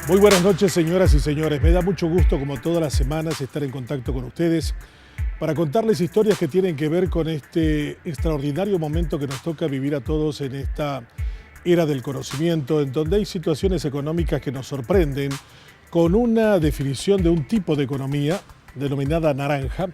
Muy buenas noches, señoras y señores. Me da mucho gusto, como todas las semanas, estar en contacto con ustedes para contarles historias que tienen que ver con este extraordinario momento que nos toca vivir a todos en esta era del conocimiento, en donde hay situaciones económicas que nos sorprenden con una definición de un tipo de economía denominada naranja,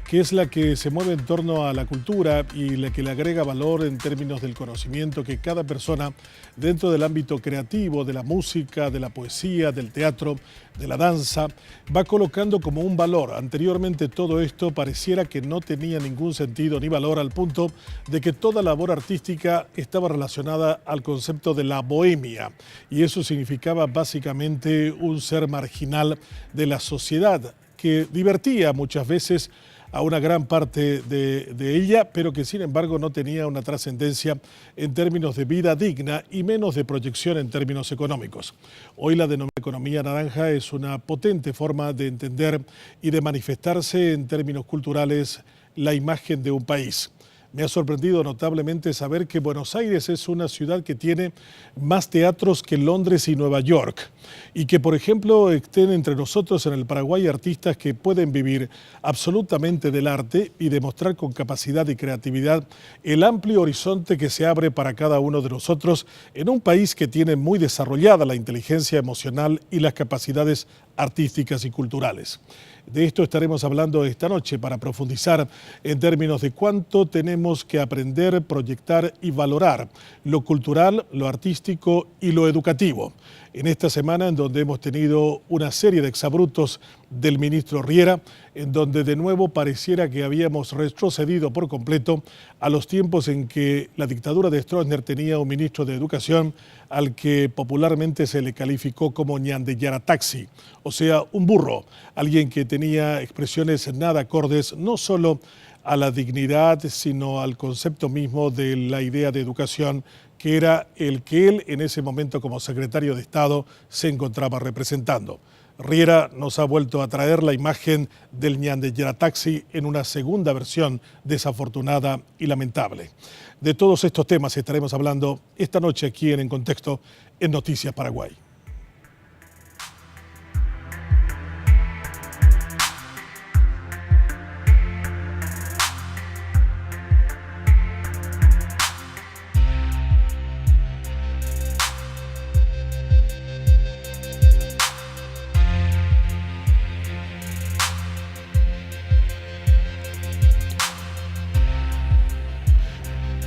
que es la que se mueve en torno a la cultura y la que le agrega valor en términos del conocimiento que cada persona dentro del ámbito creativo, de la música, de la poesía, del teatro, de la danza, va colocando como un valor. Anteriormente todo esto pareciera que no tenía ningún sentido ni valor, al punto de que toda labor artística estaba relacionada al concepto de la bohemia, y eso significaba básicamente un ser marginal de la sociedad que divertía muchas veces a una gran parte de ella, pero que sin embargo no tenía una trascendencia en términos de vida digna y menos de proyección en términos económicos. Hoy la denominada economía naranja es una potente forma de entender y de manifestarse en términos culturales la imagen de un país. Me ha sorprendido notablemente saber que Buenos Aires es una ciudad que tiene más teatros que Londres y Nueva York, y que, por ejemplo, estén entre nosotros en el Paraguay artistas que pueden vivir absolutamente del arte y demostrar con capacidad y creatividad el amplio horizonte que se abre para cada uno de nosotros en un país que tiene muy desarrollada la inteligencia emocional y las capacidades artísticas y culturales. De esto estaremos hablando esta noche para profundizar en términos de cuánto tenemos que aprender, proyectar y valorar lo cultural, lo artístico y lo educativo. En esta semana en donde hemos tenido una serie de exabruptos del ministro Riera, en donde de nuevo pareciera que habíamos retrocedido por completo a los tiempos en que la dictadura de Stroessner tenía un ministro de Educación al que popularmente se le calificó como ñande yarataxi, o sea, un burro, alguien que tenía expresiones nada acordes no solo a la dignidad, sino al concepto mismo de la idea de educación, que era el que él en ese momento como secretario de Estado se encontraba representando. Riera nos ha vuelto a traer la imagen del ñande yarataxi en una segunda versión desafortunada y lamentable. De todos estos temas estaremos hablando esta noche aquí en Contexto en Noticias Paraguay.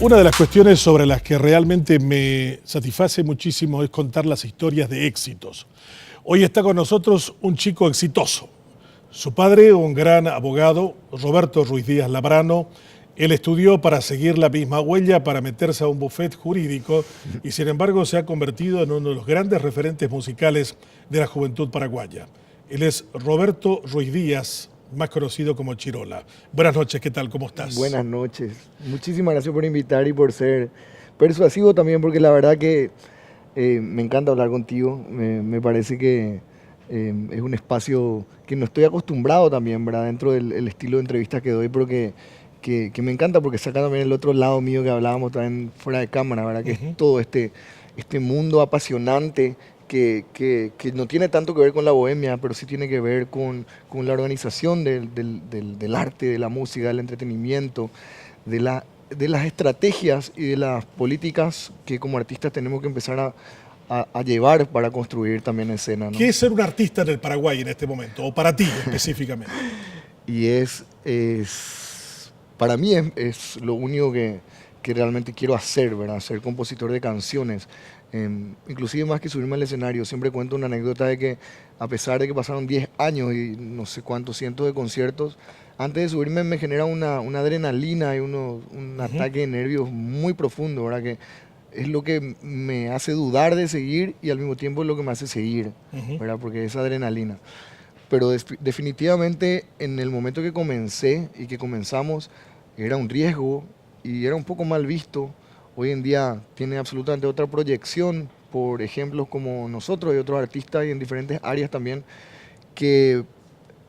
Una de las cuestiones sobre las que realmente me satisface muchísimo es contar las historias de éxitos. Hoy está con nosotros un chico exitoso. Su padre, un gran abogado, Roberto Ruiz Díaz Labrano. Él estudió para seguir la misma huella, para meterse a un bufete jurídico, y sin embargo se ha convertido en uno de los grandes referentes musicales de la juventud paraguaya. Él es Roberto Ruiz Díaz, más conocido como Chirola. Buenas noches, ¿qué tal? ¿Cómo estás? Buenas noches. Muchísimas gracias por invitar y por ser persuasivo también, porque la verdad que me encanta hablar contigo. Me parece que es un espacio que no estoy acostumbrado también, ¿verdad? Dentro del estilo de entrevistas que doy, pero que me encanta porque saca también el otro lado mío que hablábamos también fuera de cámara, ¿verdad? Que es todo este mundo apasionante que no tiene tanto que ver con la bohemia, pero sí tiene que ver con la organización del arte, de la música, del entretenimiento, de las estrategias y de las políticas que como artistas tenemos que empezar a llevar para construir también escena, ¿no? ¿Qué es ser un artista en el Paraguay en este momento, o para ti específicamente? Y para mí es lo único que realmente quiero hacer, ¿verdad? Ser compositor de canciones. Inclusive más que subirme al escenario, siempre cuento una anécdota de que a pesar de que pasaron 10 años y no sé cuántos cientos de conciertos, antes de subirme me genera una adrenalina y un ataque de nervios muy profundo, ¿verdad? Que es lo que me hace dudar de seguir y al mismo tiempo es lo que me hace seguir, ¿verdad? Porque es adrenalina. Pero definitivamente en el momento que comencé y que comenzamos era un riesgo y era un poco mal visto. Hoy en día tiene absolutamente otra proyección por ejemplos como nosotros y otros artistas y en diferentes áreas también que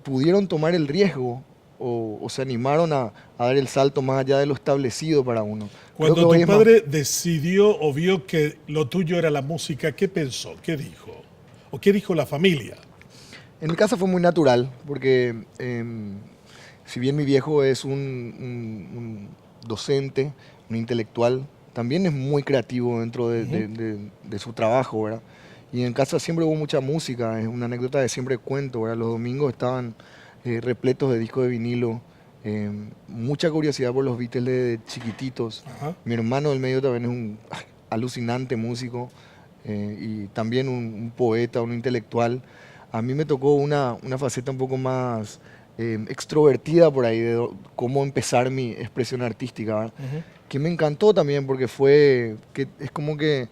pudieron tomar el riesgo o se animaron a dar el salto más allá de lo establecido para uno. Cuando tu padre decidió o vio que lo tuyo era la música, ¿qué pensó? ¿Qué dijo? ¿O qué dijo la familia? En mi casa fue muy natural, porque si bien mi viejo es un docente, un intelectual, también es muy creativo dentro de su trabajo, ¿verdad? Y en casa siempre hubo mucha música, es una anécdota que siempre cuento, ¿verdad? Los domingos estaban repletos de discos de vinilo, mucha curiosidad por los Beatles de chiquititos. Ajá. Mi hermano del medio también es un alucinante músico y también un poeta, un intelectual. A mí me tocó una faceta un poco más extrovertida por ahí, de cómo empezar mi expresión artística, ¿verdad? Que me encantó también porque es como que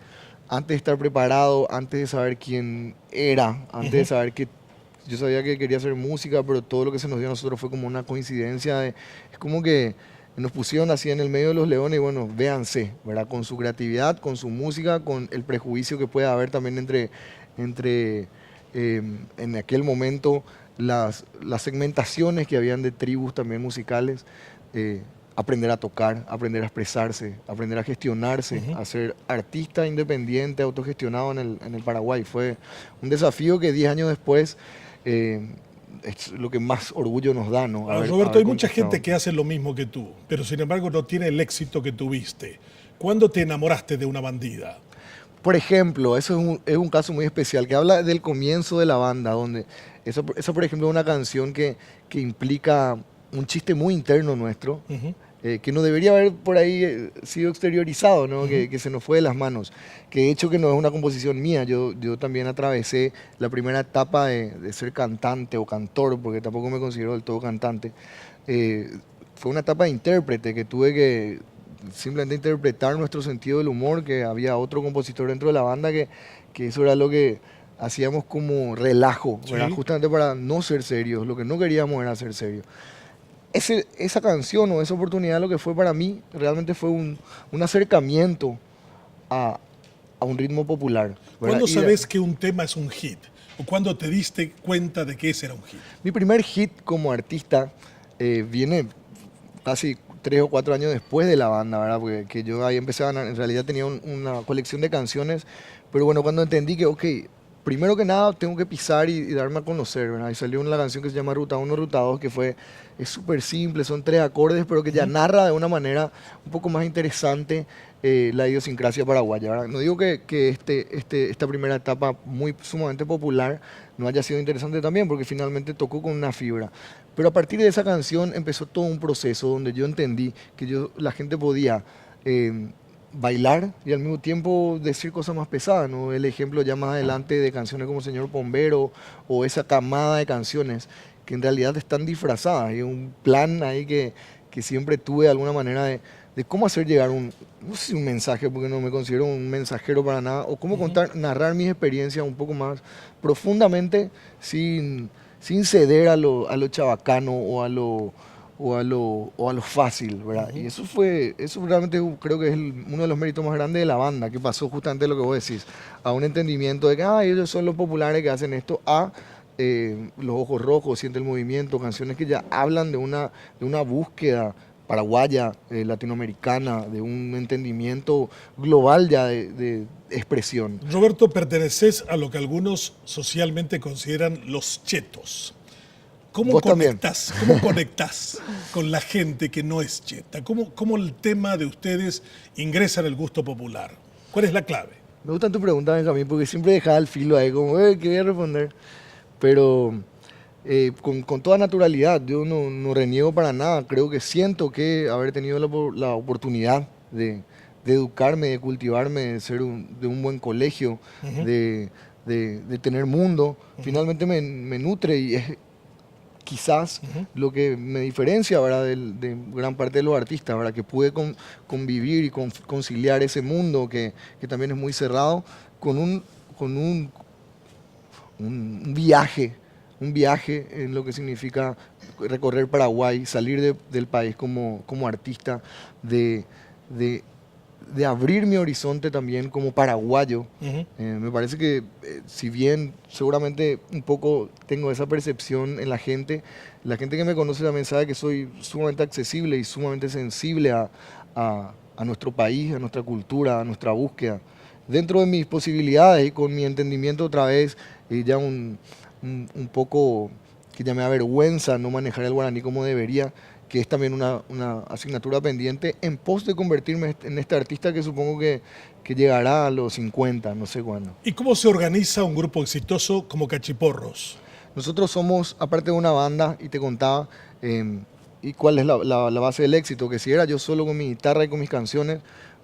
antes de estar preparado, antes de saber quién era, antes de saber que yo sabía que quería hacer música, pero todo lo que se nos dio a nosotros fue como una coincidencia. Es como que nos pusieron así en el medio de los leones y bueno, véanse, ¿verdad? Con su creatividad, con su música, con el prejuicio que puede haber también entre en aquel momento las segmentaciones que habían de tribus también musicales. Aprender a tocar, aprender a expresarse, aprender a gestionarse, a ser artista independiente, autogestionado en el Paraguay. Fue un desafío que 10 años después es lo que más orgullo nos da, ¿no? Roberto, hay mucha gente que hace lo mismo que tú, pero sin embargo no tiene el éxito que tuviste. ¿Cuándo te enamoraste de una bandida? Por ejemplo, eso es un caso muy especial, que habla del comienzo de la banda, donde eso por ejemplo, es una canción que implica un chiste muy interno nuestro, que no debería haber por ahí sido exteriorizado, ¿no? Que se nos fue de las manos. Que de hecho que no es una composición mía, yo también atravesé la primera etapa de ser cantante o cantor, porque tampoco me considero del todo cantante. Fue una etapa de intérprete que tuve que simplemente interpretar nuestro sentido del humor, que había otro compositor dentro de la banda que eso era lo que hacíamos como relajo, ¿verdad? Sí. Justamente para no ser serios, lo que no queríamos era ser serios. Esa canción o esa oportunidad lo que fue para mí realmente fue un acercamiento a un ritmo popular, ¿verdad? ¿Cuándo sabes que un tema es un hit? ¿O cuándo te diste cuenta de que ese era un hit? Mi primer hit como artista viene casi 3 o 4 años después de la banda, ¿verdad? Porque que yo ahí empezaba, en realidad tenía una colección de canciones, pero bueno, cuando entendí que, ok, primero que nada tengo que pisar y darme a conocer, ¿verdad? Y salió una canción que se llama Ruta 1, Ruta 2, que es súper simple, son 3 acordes, pero que ya narra de una manera un poco más interesante la idiosincrasia paraguaya, ¿verdad? No digo que esta primera etapa sumamente popular no haya sido interesante también, porque finalmente tocó con una fibra. Pero a partir de esa canción empezó todo un proceso donde yo entendí que la gente podía bailar y al mismo tiempo decir cosas más pesadas, ¿no? El ejemplo ya más adelante de canciones como Señor Bombero o esa camada de canciones que en realidad están disfrazadas. Hay un plan ahí que siempre tuve de alguna manera de cómo hacer llegar no sé si un mensaje, porque no me considero un mensajero para nada, o cómo narrar mis experiencias un poco más profundamente sin ceder a lo chabacano o a lo fácil, ¿verdad? Y eso realmente creo que es uno de los méritos más grandes de la banda, que pasó justamente lo que vos decís, a un entendimiento de que ellos son los populares que hacen esto, Los Ojos Rojos, Siente el Movimiento, canciones que ya hablan de una búsqueda paraguaya, latinoamericana, de un entendimiento global ya de expresión. Roberto, perteneces a lo que algunos socialmente consideran los chetos. ¿Cómo conectás con la gente que no es cheta? ¿Cómo el tema de ustedes ingresa en el gusto popular? ¿Cuál es la clave? Me gusta tu pregunta, Benjamín, porque siempre dejaba el filo ahí, como, ¿qué voy a responder? Pero con toda naturalidad, yo no reniego para nada. Creo que siento que haber tenido la oportunidad de educarme, de cultivarme, de ser de un buen colegio, de tener mundo, finalmente me nutre y es quizás lo que me diferencia, ¿verdad? de gran parte de los artistas, ¿verdad? Que pude convivir y conciliar ese mundo que también es muy cerrado con un viaje en lo que significa recorrer Paraguay, salir del país como artista, de abrir mi horizonte también como paraguayo. Me parece que si bien seguramente un poco tengo esa percepción en la gente que me conoce también sabe que soy sumamente accesible y sumamente sensible a nuestro país, a nuestra cultura, a nuestra búsqueda. Dentro de mis posibilidades y con mi entendimiento otra vez y ya un poco que ya me da vergüenza no manejar el guaraní como debería, que es también una asignatura pendiente en pos de convertirme en este artista que supongo que llegará a los 50, no sé cuándo. ¿Y cómo se organiza un grupo exitoso como Cachiporros? Nosotros somos, aparte de una banda, y te contaba, y cuál es la base del éxito, que si era yo solo con mi guitarra y con mis canciones,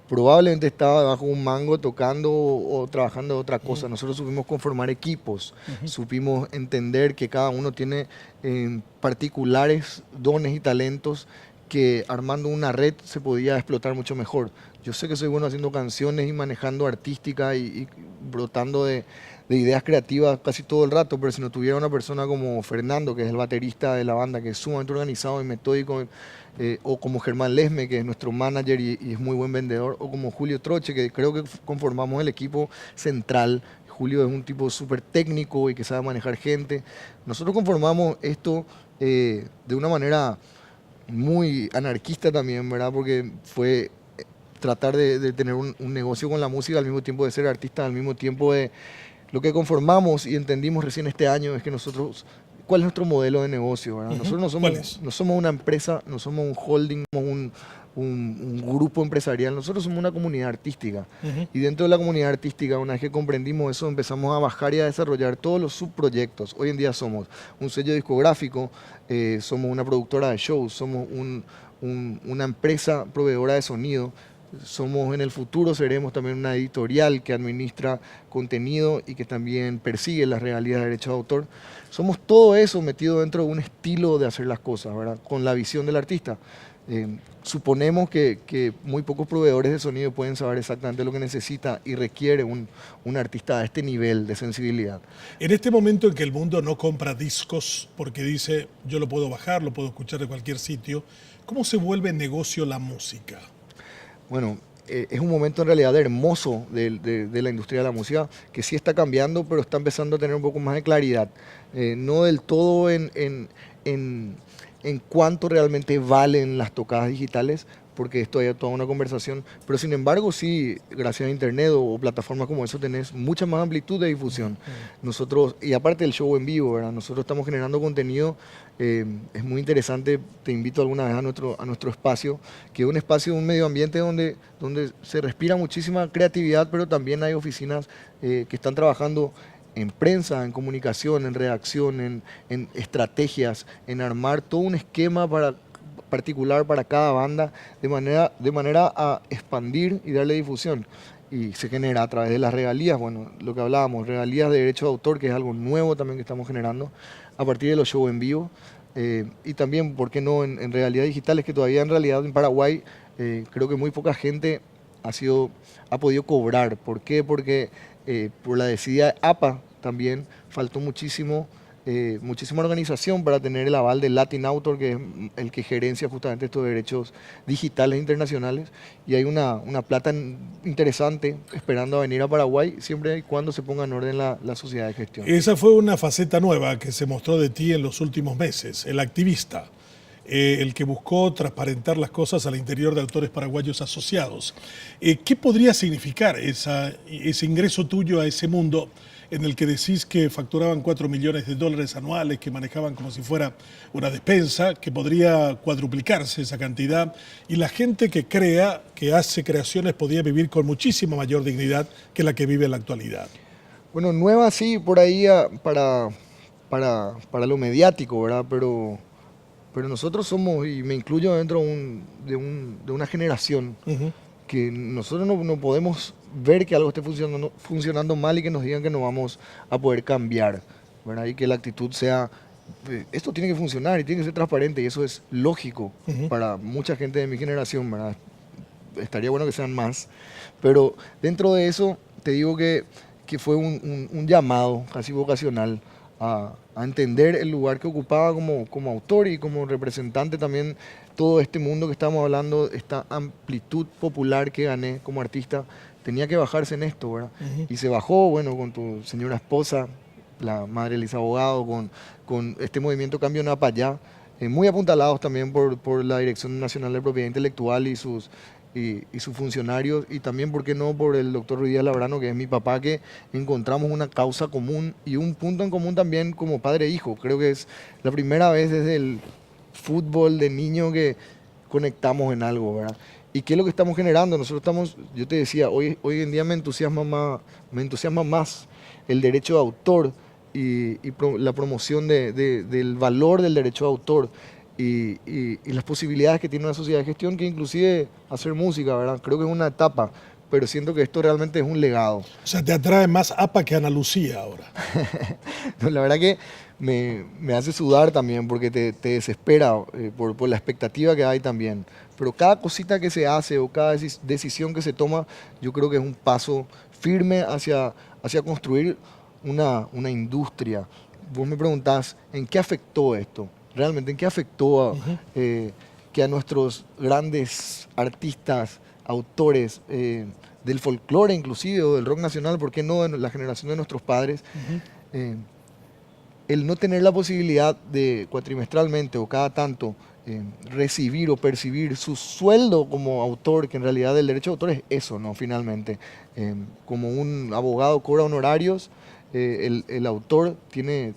probablemente estaba debajo de un mango tocando o trabajando de otra cosa. Nosotros supimos conformar equipos, supimos entender que cada uno tiene particulares dones y talentos que armando una red se podía explotar mucho mejor. Yo sé que soy bueno haciendo canciones y manejando artística y brotando de ideas creativas casi todo el rato, pero si no tuviera una persona como Fernando, que es el baterista de la banda, que es sumamente organizado y metódico, o como Germán Lesme, que es nuestro manager y es muy buen vendedor, o como Julio Troche, que creo que conformamos el equipo central. Julio es un tipo súper técnico y que sabe manejar gente. Nosotros conformamos esto de una manera muy anarquista también, ¿verdad? Porque fue tratar de tener un negocio con la música al mismo tiempo de ser artista, al mismo tiempo de lo que conformamos y entendimos recién este año es que nosotros, ¿cuál es nuestro modelo de negocio? ¿Verdad? Nosotros no somos una empresa, no somos un holding, no somos un grupo empresarial, nosotros somos una comunidad artística. Y dentro de la comunidad artística, una vez que comprendimos eso, empezamos a bajar y a desarrollar todos los subproyectos. Hoy en día somos un sello discográfico, somos una productora de shows, somos una empresa proveedora de sonido. Somos en el futuro, seremos también una editorial que administra contenido y que también persigue las regalías de derechos de autor. Somos todo eso metido dentro de un estilo de hacer las cosas, ¿verdad? Con la visión del artista. Suponemos que muy pocos proveedores de sonido pueden saber exactamente lo que necesita y requiere un artista a este nivel de sensibilidad. En este momento en que el mundo no compra discos porque dice yo lo puedo bajar, lo puedo escuchar de cualquier sitio, ¿cómo se vuelve negocio la música? Bueno, es un momento en realidad hermoso de la industria de la música que sí está cambiando, pero está empezando a tener un poco más de claridad. No del todo en cuánto realmente valen las tocadas digitales, porque esto hay toda una conversación, pero sin embargo sí, gracias a internet o plataformas como eso tenés mucha más amplitud de difusión. Nosotros, y aparte del show en vivo, ¿verdad? Nosotros estamos generando contenido, es muy interesante, te invito alguna vez a nuestro espacio, que es un espacio, un medio ambiente donde se respira muchísima creatividad, pero también hay oficinas que están trabajando en prensa, en comunicación, en redacción, en estrategias, en armar todo un esquema particular para cada banda, de manera a expandir y darle difusión. Y se genera a través de las regalías, bueno, lo que hablábamos, regalías de derecho de autor, que es algo nuevo también que estamos generando, a partir de los shows en vivo, y también, ¿por qué no?, en realidades digitales, que todavía en realidad en Paraguay creo que muy poca gente ha podido cobrar. ¿Por qué? Porque por la decidida APA también faltó muchísima organización para tener el aval del Latin Author, que es el que gerencia justamente estos derechos digitales internacionales, y hay una plata interesante esperando a venir a Paraguay, siempre y cuando se ponga en orden la sociedad de gestión. Esa fue una faceta nueva que se mostró de ti en los últimos meses, el activista, el que buscó transparentar las cosas al interior de autores paraguayos asociados. ¿Qué podría significar ese ingreso tuyo a ese mundo en el que decís que facturaban $4 millones anuales, que manejaban como si fuera una despensa, que podría cuadruplicarse esa cantidad, y la gente que crea, que hace creaciones, podía vivir con muchísima mayor dignidad que la que vive en la actualidad? Bueno, nueva sí, por ahí para lo mediático, ¿verdad? Pero nosotros somos, y me incluyo dentro de una generación, que nosotros no podemos ver que algo esté funcionando mal y que nos digan que no vamos a poder cambiar, ¿verdad? Y que la actitud sea, esto tiene que funcionar y tiene que ser transparente, y eso es lógico para mucha gente de mi generación, ¿verdad? Estaría bueno que sean más, pero dentro de eso te digo que fue un llamado casi vocacional a entender el lugar que ocupaba como autor y como representante también todo este mundo que estamos hablando, esta amplitud popular que gané como artista, tenía que bajarse en esto, ¿verdad? Y se bajó, bueno, con tu señora esposa, la madre Elisa Abogado, con este movimiento Cambio Nada para Allá, muy apuntalados también por la Dirección Nacional de Propiedad Intelectual y y sus funcionarios, y también, ¿por qué no?, por el doctor Ruiz Díaz Labrano, que es mi papá, que encontramos una causa común y un punto en común también como padre e hijo. Creo que es la primera vez desde el fútbol de niño que conectamos en algo, ¿verdad? ¿Y qué es lo que estamos generando? Nosotros estamos, yo te decía, hoy en día me entusiasma más el derecho de autor y la promoción del valor del derecho de autor y las posibilidades que tiene una sociedad de gestión, que inclusive hacer música, ¿verdad? Creo que es una etapa, pero siento que esto realmente es un legado. O sea, te atrae más APA que Ana Lucía ahora. No, la verdad que me hace sudar también, porque te desespera por la expectativa que hay también. Pero cada cosita que se hace o cada decisión que se toma, yo creo que es un paso firme hacia construir una industria. Vos me preguntás, ¿en qué afectó esto? Realmente, ¿en qué afectó que a nuestros grandes artistas, autores del folclore inclusive, o del rock nacional, por qué no de la generación de nuestros padres, el no tener la posibilidad de cuatrimestralmente o cada tanto recibir o percibir su sueldo como autor, que en realidad el derecho de autor es eso, ¿no? Finalmente, como un abogado cobra honorarios, el autor tiene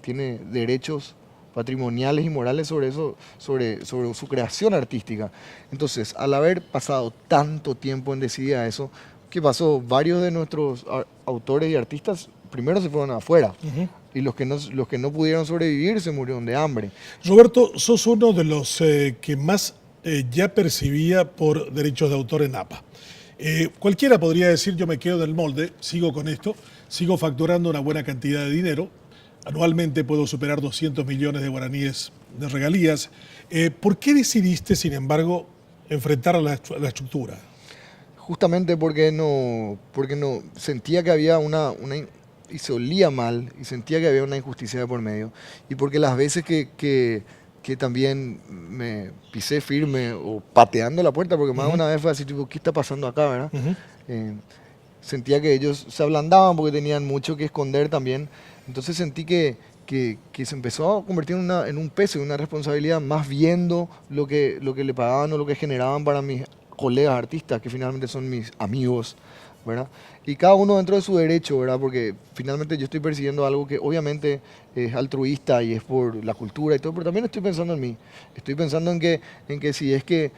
derechos patrimoniales y morales sobre eso, sobre su creación artística. Entonces, al haber pasado tanto tiempo en decidir a eso, ¿qué pasó? Varios de nuestros autores y artistas primero se fueron afuera. Y los que no pudieron sobrevivir se murieron de hambre. Roberto, sos uno de los que más ya percibía por derechos de autor en APA. Cualquiera podría decir, yo me quedo del molde, sigo con esto, sigo facturando una buena cantidad de dinero, anualmente puedo superar 200 millones de guaraníes de regalías. ¿Por qué decidiste, sin embargo, enfrentar a la estructura? Justamente porque no sentía que había y se olía mal, y sentía que había una injusticia de por medio, y porque las veces que también me pisé firme o pateando la puerta, porque más de una vez fue así, tipo, ¿qué está pasando acá, verdad? Sentía que ellos se ablandaban porque tenían mucho que esconder también, entonces sentí que se empezó a convertir en un peso y una responsabilidad, más viendo lo que le pagaban o lo que generaban para mis colegas artistas, que finalmente son mis amigos, ¿verdad? Y cada uno dentro de su derecho, ¿verdad? Porque finalmente yo estoy persiguiendo algo que obviamente es altruista y es por la cultura y todo, pero también estoy pensando en mí. Estoy pensando en que si es que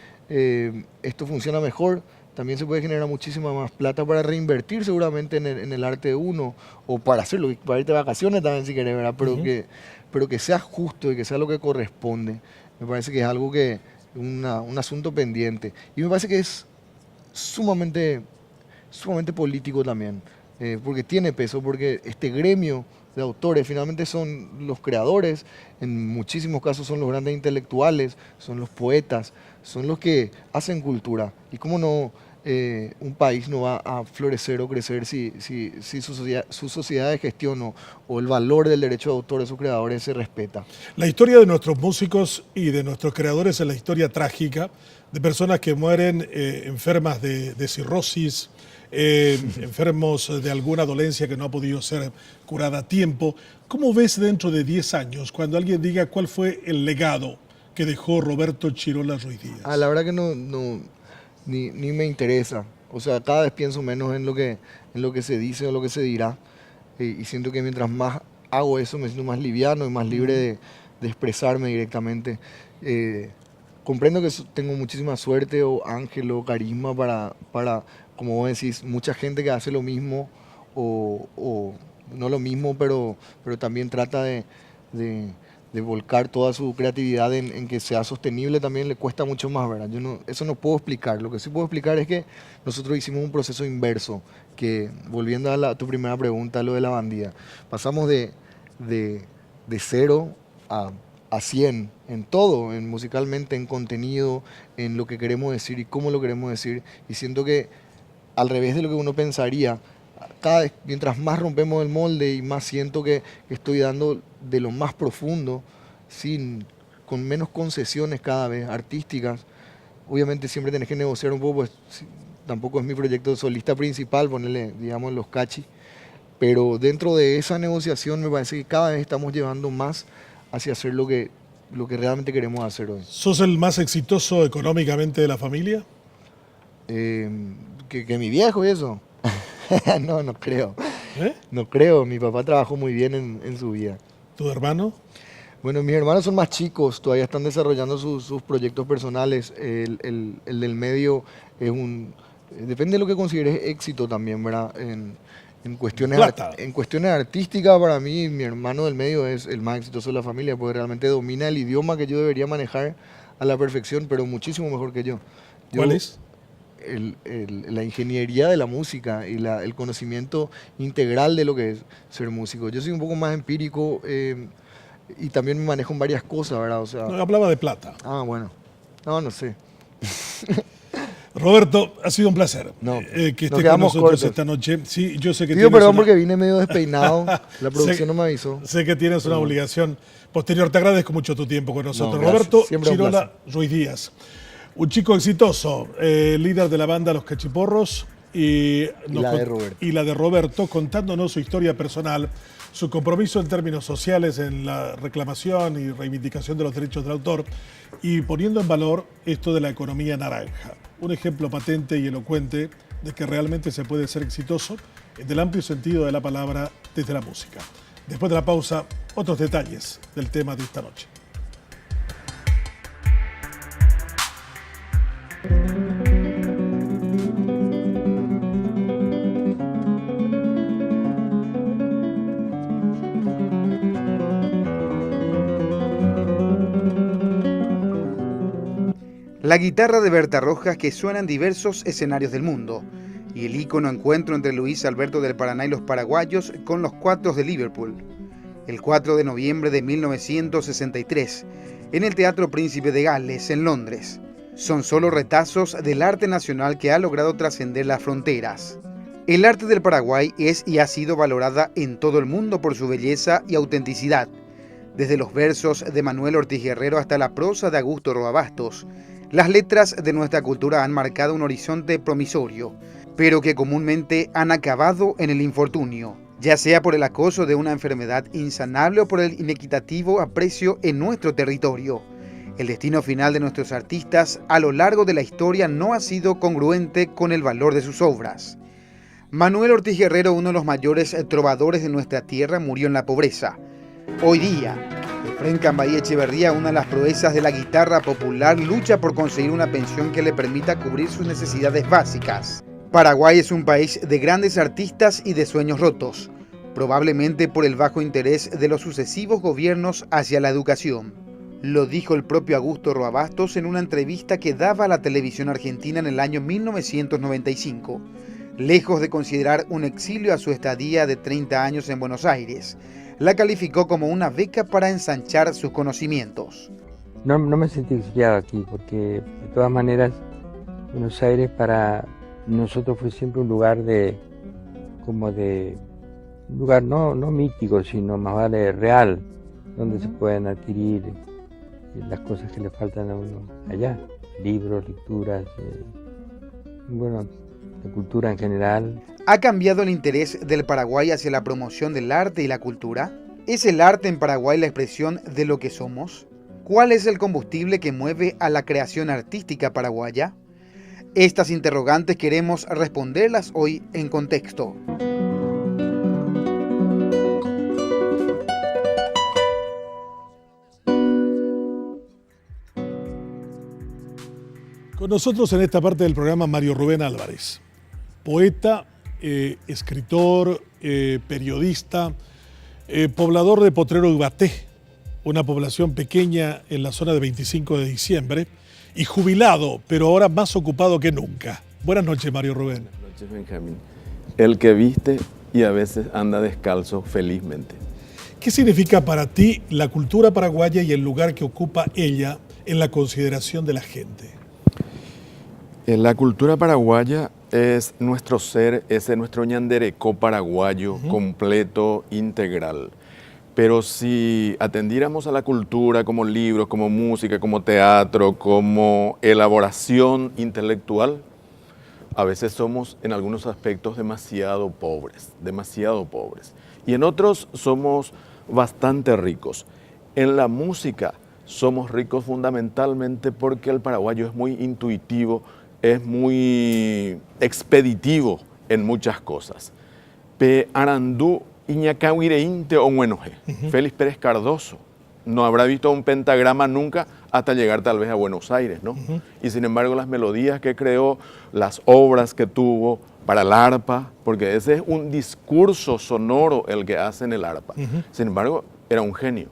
esto funciona mejor, también se puede generar muchísima más plata para reinvertir seguramente en el arte de uno, o para hacerlo, para irte de vacaciones también si querés, ¿verdad? Pero que sea justo y que sea lo que corresponde. Me parece que es algo un asunto pendiente. Y me parece que es sumamente político también, porque tiene peso, porque este gremio de autores finalmente son los creadores, en muchísimos casos son los grandes intelectuales, son los poetas, son los que hacen cultura. Y cómo no, un país no va a florecer o crecer si su sociedad de gestión o el valor del derecho de autor de sus creadores se respeta. La historia de nuestros músicos y de nuestros creadores es la historia trágica de personas que mueren enfermas de cirrosis, enfermos de alguna dolencia que no ha podido ser curada a tiempo. ¿Cómo ves dentro de 10 años cuando alguien diga cuál fue el legado que dejó Roberto Chirola Ruiz Díaz? La verdad que ni me interesa. O sea, cada vez pienso menos en lo que se dice o lo que se dirá. Y siento que mientras más hago eso me siento más liviano y más libre de expresarme directamente. Comprendo que tengo muchísima suerte o ángel o carisma para, como vos decís, mucha gente que hace lo mismo o no lo mismo, pero también trata de volcar toda su creatividad en que sea sostenible. También le cuesta mucho más, ¿verdad? Eso no puedo explicar. Lo que sí puedo explicar es que nosotros hicimos un proceso inverso, que, volviendo a tu primera pregunta, lo de la bandida, pasamos de 0 a 100 en todo, musicalmente, en contenido, en lo que queremos decir y cómo lo queremos decir. Y siento que, al revés de lo que uno pensaría, cada vez, mientras más rompemos el molde y más siento que estoy dando de lo más profundo, con menos concesiones cada vez artísticas. Obviamente siempre tenés que negociar un poco, pues tampoco es mi proyecto solista principal, ponerle, digamos, los cachis, pero dentro de esa negociación me parece que cada vez estamos llevando más hacia hacer lo que realmente queremos hacer hoy. ¿Sos el más exitoso económicamente de la familia? Que mi viejo y eso. No, no creo. ¿Eh? No creo. Mi papá trabajó muy bien en su vida. ¿Tu hermano? Bueno, mis hermanos son más chicos, todavía están desarrollando sus proyectos personales. El del medio es depende de lo que consideres éxito también, ¿verdad? En cuestiones, Plata. en cuestiones artísticas, para mí, mi hermano del medio es el más exitoso de la familia, porque realmente domina el idioma que yo debería manejar a la perfección, pero muchísimo mejor que yo. ¿Cuál es? La ingeniería de la música y el conocimiento integral de lo que es ser músico. Yo soy un poco más empírico y también me manejo en varias cosas, ¿verdad? O sea, No, hablaba de plata. bueno. No sé. Roberto, ha sido un placer No, que estés con quedamos nosotros cortos. esta noche. Sí, yo sé que Pido tienes perdón una- porque vine medio despeinado. La producción no me avisó. Sé que tienes una obligación posterior. Te agradezco mucho tu tiempo con nosotros. No, gracias. Roberto Siempre un Chirola Ruiz Díaz, un chico exitoso, líder de la banda Los Cachiporros y la de Roberto, contándonos su historia personal, su compromiso en términos sociales en la reclamación y reivindicación de los derechos del autor y poniendo en valor esto de la economía naranja. Un ejemplo patente y elocuente de que realmente se puede ser exitoso en el amplio sentido de la palabra desde la música. Después de la pausa, otros detalles del tema de esta noche. La guitarra de Berta Rojas que suena en diversos escenarios del mundo y el ícono encuentro entre Luis Alberto del Paraná y los paraguayos con los Cuatros de Liverpool. El 4 de noviembre de 1963, en el Teatro Príncipe de Gales, en Londres. Son solo retazos del arte nacional que ha logrado trascender las fronteras. El arte del Paraguay es y ha sido valorada en todo el mundo por su belleza y autenticidad. Desde los versos de Manuel Ortiz Guerrero hasta la prosa de Augusto Roa Bastos, las letras de nuestra cultura han marcado un horizonte promisorio, pero que comúnmente han acabado en el infortunio, ya sea por el acoso de una enfermedad insanable o por el inequitativo aprecio en nuestro territorio. El destino final de nuestros artistas a lo largo de la historia no ha sido congruente con el valor de sus obras. Manuel Ortiz Guerrero, uno de los mayores trovadores de nuestra tierra, murió en la pobreza. Hoy día, Efrén Cambadí Echeverría, una de las proezas de la guitarra popular, lucha por conseguir una pensión que le permita cubrir sus necesidades básicas. Paraguay es un país de grandes artistas y de sueños rotos, probablemente por el bajo interés de los sucesivos gobiernos hacia la educación. Lo dijo el propio Augusto Roa Bastos en una entrevista que daba a la televisión argentina en el año 1995, lejos de considerar un exilio a su estadía de 30 años en Buenos Aires. La calificó como una beca para ensanchar sus conocimientos. No me sentí exiliado aquí, porque de todas maneras Buenos Aires para nosotros fue siempre un lugar un lugar no mítico, sino más vale real, donde se pueden adquirir las cosas que le faltan a uno allá, libros, lecturas, la cultura en general. ¿Ha cambiado el interés del Paraguay hacia la promoción del arte y la cultura? ¿Es el arte en Paraguay la expresión de lo que somos? ¿Cuál es el combustible que mueve a la creación artística paraguaya? Estas interrogantes queremos responderlas hoy en Contexto. Con nosotros en esta parte del programa Mario Rubén Álvarez, poeta, escritor, periodista, poblador de Potrero Ubaté, una población pequeña en la zona de 25 de diciembre, y jubilado, pero ahora más ocupado que nunca. Buenas noches, Mario Rubén. Buenas noches, Benjamín. El que viste y a veces anda descalzo felizmente. ¿Qué significa para ti la cultura paraguaya y el lugar que ocupa ella en la consideración de la gente? La cultura paraguaya es nuestro ser, es nuestro ñanderecó paraguayo completo, integral. Pero si atendiéramos a la cultura como libros, como música, como teatro, como elaboración intelectual, a veces somos en algunos aspectos demasiado pobres. Y en otros somos bastante ricos. En la música somos ricos fundamentalmente porque el paraguayo es muy intuitivo es muy expeditivo en muchas cosas. Pe Arandú Iñacahuireinte o Nguenoje, Félix Pérez Cardoso, no habrá visto un pentagrama nunca hasta llegar tal vez a Buenos Aires, ¿no? Y sin embargo las melodías que creó, las obras que tuvo para el arpa, porque ese es un discurso sonoro el que hace en el arpa. Sin embargo, era un genio.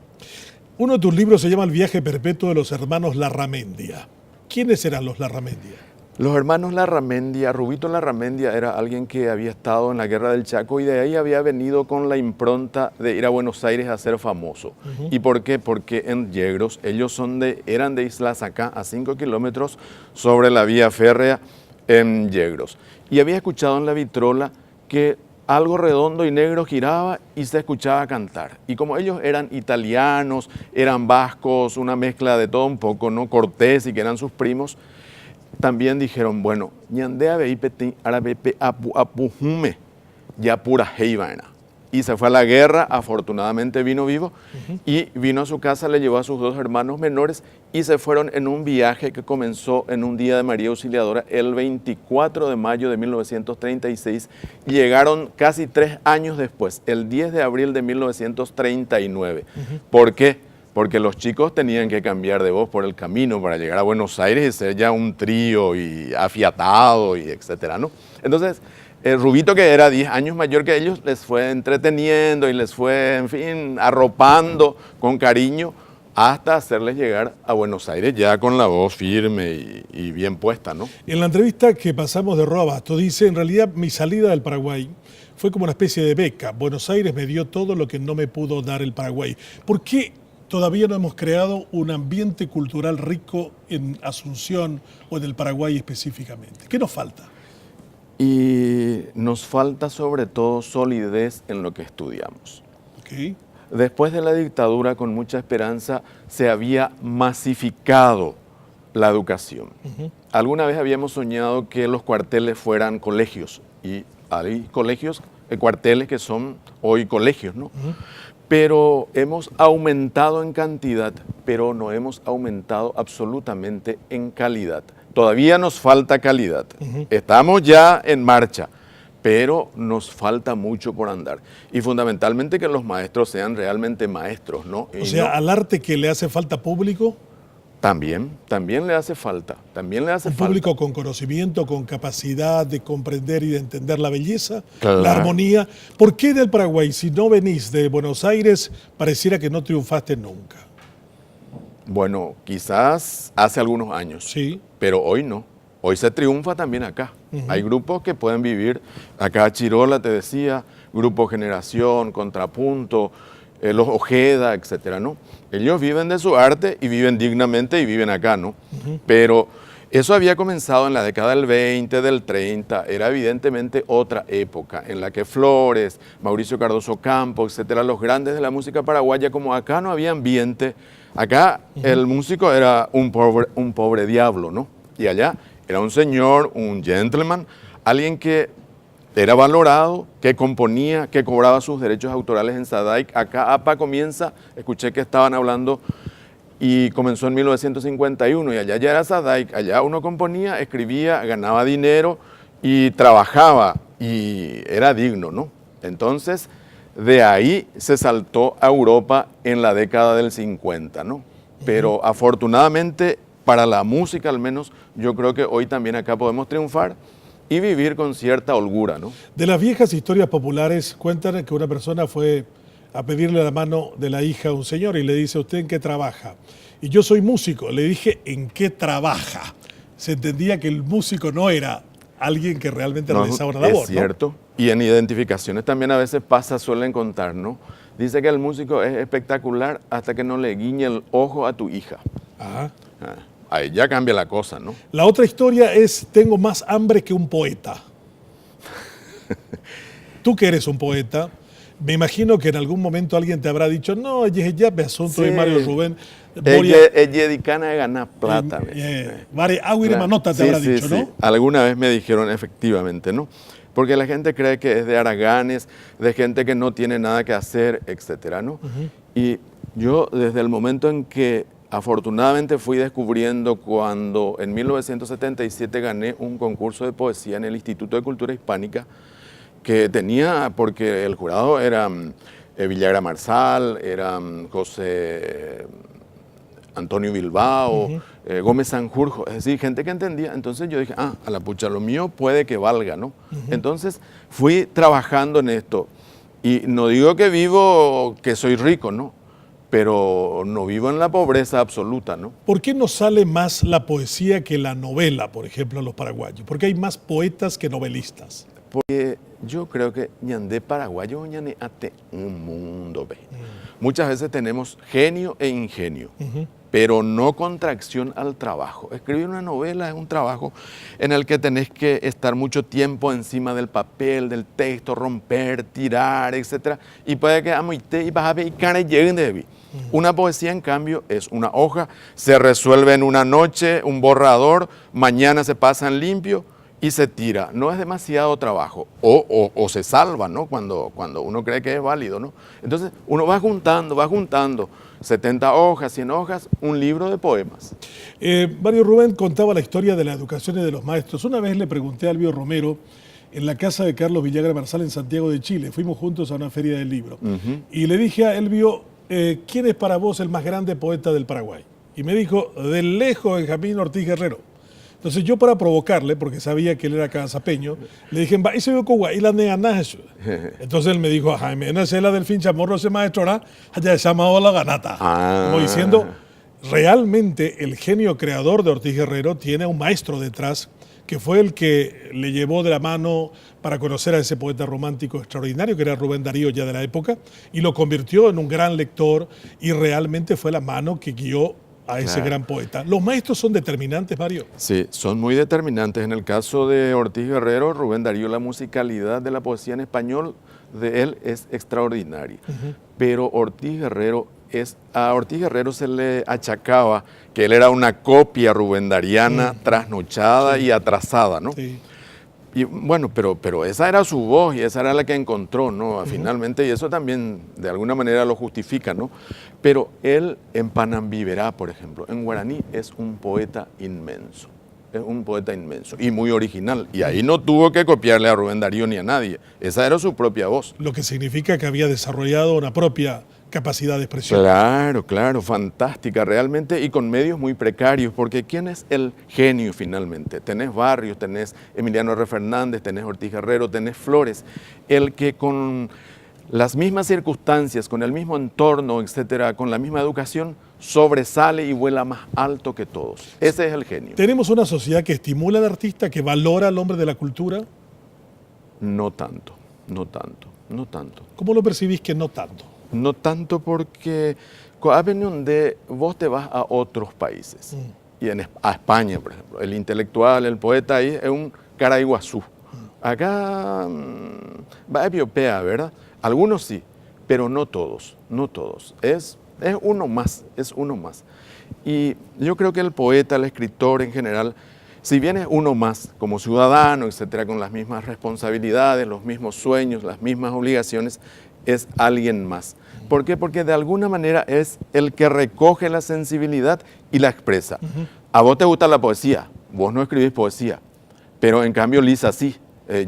Uno de tus libros se llama El viaje perpetuo de los hermanos Larramendia. ¿Quiénes eran los Larramendia? Los hermanos Larramendia, Rubito Larramendia era alguien que había estado en la Guerra del Chaco y de ahí había venido con la impronta de ir a Buenos Aires a ser famoso. ¿Y por qué? Porque en Yegros, ellos eran de Isla Sacá, a 5 kilómetros sobre la vía férrea en Yegros. Y había escuchado en la vitrola que algo redondo y negro giraba y se escuchaba cantar. Y como ellos eran italianos, eran vascos, una mezcla de todo un poco, ¿no? Cortés y que eran sus primos, también dijeron, bueno, ñandea veipeti arabepe apujume, ya pura heivaena. Y se fue a la guerra, afortunadamente vino vivo, y vino a su casa, le llevó a sus 2 hermanos menores y se fueron en un viaje que comenzó en un día de María Auxiliadora, el 24 de mayo de 1936, y llegaron casi 3 años después, el 10 de abril de 1939. ¿Por qué? Porque los chicos tenían que cambiar de voz por el camino para llegar a Buenos Aires y ser ya un trío y afiatado y etcétera, ¿no? Entonces, Rubito, que era 10 años mayor que ellos, les fue entreteniendo y les fue, en fin, arropando con cariño hasta hacerles llegar a Buenos Aires ya con la voz firme y bien puesta, ¿no? En la entrevista que pasamos de Roa Basto, dice, en realidad mi salida del Paraguay fue como una especie de beca. Buenos Aires me dio todo lo que no me pudo dar el Paraguay. ¿Por qué todavía no hemos creado un ambiente cultural rico en Asunción o en el Paraguay específicamente? ¿Qué nos falta? Y nos falta sobre todo solidez en lo que estudiamos. Okay. Después de la dictadura, con mucha esperanza, se había masificado la educación. Alguna vez habíamos soñado que los cuarteles fueran colegios, y hay colegios, cuarteles que son hoy colegios, ¿no? Pero hemos aumentado en cantidad, pero no hemos aumentado absolutamente en calidad. Todavía nos falta calidad. Estamos ya en marcha, pero nos falta mucho por andar. Y fundamentalmente que los maestros sean realmente maestros, ¿no? O sea, ¿al arte que le hace falta público? También le hace falta, Un público con conocimiento, con capacidad de comprender y de entender la belleza, Claro. la armonía. ¿Por qué del Paraguay, si no venís de Buenos Aires, pareciera que no triunfaste nunca? Bueno, quizás hace algunos años, Sí. pero hoy no. Hoy se triunfa también acá. Hay grupos que pueden vivir, acá Chirola te decía, Grupo Generación, Contrapunto, los Ojeda, etcétera, ¿no? Ellos viven de su arte y viven dignamente y viven acá, ¿no? Pero eso había comenzado en la década del 20, del 30, era evidentemente otra época en la que Flores, Mauricio Cardoso Campo, etcétera, los grandes de la música paraguaya, como acá no había ambiente, acá el músico era un pobre diablo, ¿no? Y allá era un señor, un gentleman, alguien que era valorado, que componía, que cobraba sus derechos autorales en Sadaic. Acá APA comienza, escuché que estaban hablando, y comenzó en 1951, y allá ya era Sadaic, allá uno componía, escribía, ganaba dinero y trabajaba, y era digno, ¿no? Entonces, de ahí se saltó a Europa en la década del 50, ¿no? Pero afortunadamente, para la música al menos, yo creo que hoy también acá podemos triunfar y vivir con cierta holgura, ¿no? De las viejas historias populares, cuentan que una persona fue a pedirle la mano de la hija a un señor y le dice, ¿usted en qué trabaja? Y yo soy músico. Le dije, ¿en qué trabaja? Se entendía que el músico no era alguien que realmente realizaba una labor, es cierto. ¿No? Y en identificaciones también a veces suelen contar, ¿no? Dice que el músico es espectacular hasta que no le guiñe el ojo a tu hija. Ajá. Ahí ya cambia la cosa, ¿no? La otra historia es, tengo más hambre que un poeta. Tú que eres un poeta, me imagino que en algún momento alguien te habrá dicho, no, ya me asunto de Mario Rubén. Ella dedicana de ganar plata. Aguirre Manota te habrá dicho, ¿no? Alguna vez me dijeron efectivamente, ¿no? Porque la gente cree que es de haraganes, de gente que no tiene nada que hacer, etcétera, ¿no? Y yo desde el momento en que afortunadamente fui descubriendo cuando en 1977 gané un concurso de poesía en el Instituto de Cultura Hispánica que tenía, porque el jurado era Villagra Marsal, era José Antonio Bilbao, Gómez Sanjurjo, es decir, gente que entendía. Entonces yo dije, a la pucha, lo mío puede que valga, ¿no? Entonces fui trabajando en esto. Y no digo que vivo, que soy rico, ¿no? Pero no vivo en la pobreza absoluta, ¿no? ¿Por qué no sale más la poesía que la novela, por ejemplo, en los paraguayos? Porque hay más poetas que novelistas. Porque yo creo que ñandé paraguayo ñane ate un mundo, ve. Muchas veces tenemos genio e ingenio, pero no contracción al trabajo. Escribir una novela es un trabajo en el que tenés que estar mucho tiempo encima del papel, del texto, romper, tirar, etc. Y puede que amoite y vas a ver y care lleguen de vi. Una poesía, en cambio, es una hoja, se resuelve en una noche, un borrador, mañana se pasa en limpio y se tira. No es demasiado trabajo. O se salva, ¿no? Cuando uno cree que es válido, ¿no? Entonces, uno va juntando 70 hojas, 100 hojas, un libro de poemas. Mario Rubén contaba la historia de la educación y de los maestros. Una vez le pregunté a Elvio Romero en la casa de Carlos Villagra Marsal en Santiago de Chile. Fuimos juntos a una feria del libro. Y le dije a Elvio, ¿quién es para vos el más grande poeta del Paraguay? Y me dijo, de lejos, Benjamín Ortiz Guerrero. Entonces yo, para provocarle, porque sabía que él era casapeño, le dije, va, y se vio con y la neana eso. Entonces él me dijo, Jaime, no es la del fin chamorro ese maestro, ya llamado la ganata. Como diciendo, realmente el genio creador de Ortiz Guerrero tiene un maestro detrás, que fue el que le llevó de la mano para conocer a ese poeta romántico extraordinario, que era Rubén Darío ya de la época, y lo convirtió en un gran lector, y realmente fue la mano que guió a ese gran poeta. ¿Los maestros son determinantes, Mario? Sí, son muy determinantes. En el caso de Ortiz Guerrero, Rubén Darío, la musicalidad de la poesía en español de él es extraordinaria. Pero Ortiz Guerrero a Ortiz Guerrero se le achacaba que él era una copia rubendariana trasnochada y atrasada, ¿no? Sí. Y bueno, pero esa era su voz y esa era la que encontró, ¿no? Finalmente, y eso también de alguna manera lo justifica, ¿no? Pero él en Panambiverá, por ejemplo, en guaraní es un poeta inmenso. Es un poeta inmenso y muy original. Y ahí no tuvo que copiarle a Rubén Darío ni a nadie. Esa era su propia voz. Lo que significa que había desarrollado una propia capacidad de expresión. Claro, fantástica realmente, y con medios muy precarios, porque ¿quién es el genio finalmente? Tenés Barrios, tenés Emiliano R. Fernández, tenés Ortiz Guerrero, tenés Flores, el que con las mismas circunstancias, con el mismo entorno, etcétera, con la misma educación, sobresale y vuela más alto que todos. Ese es el genio. ¿Tenemos una sociedad que estimula al artista, que valora al hombre de la cultura? No tanto. ¿Cómo lo percibís que no tanto? No tanto porque donde vos te vas a otros países, y a España, por ejemplo, el intelectual, el poeta ahí es un Caraiguazú. Acá va a Etiopía, ¿verdad? Algunos sí, pero no todos. Es uno más. Y yo creo que el poeta, el escritor en general, si bien es uno más como ciudadano, etcétera, con las mismas responsabilidades, los mismos sueños, las mismas obligaciones, es alguien más. ¿Por qué? Porque de alguna manera es el que recoge la sensibilidad y la expresa. A vos te gusta la poesía, vos no escribís poesía, pero en cambio Lisa sí,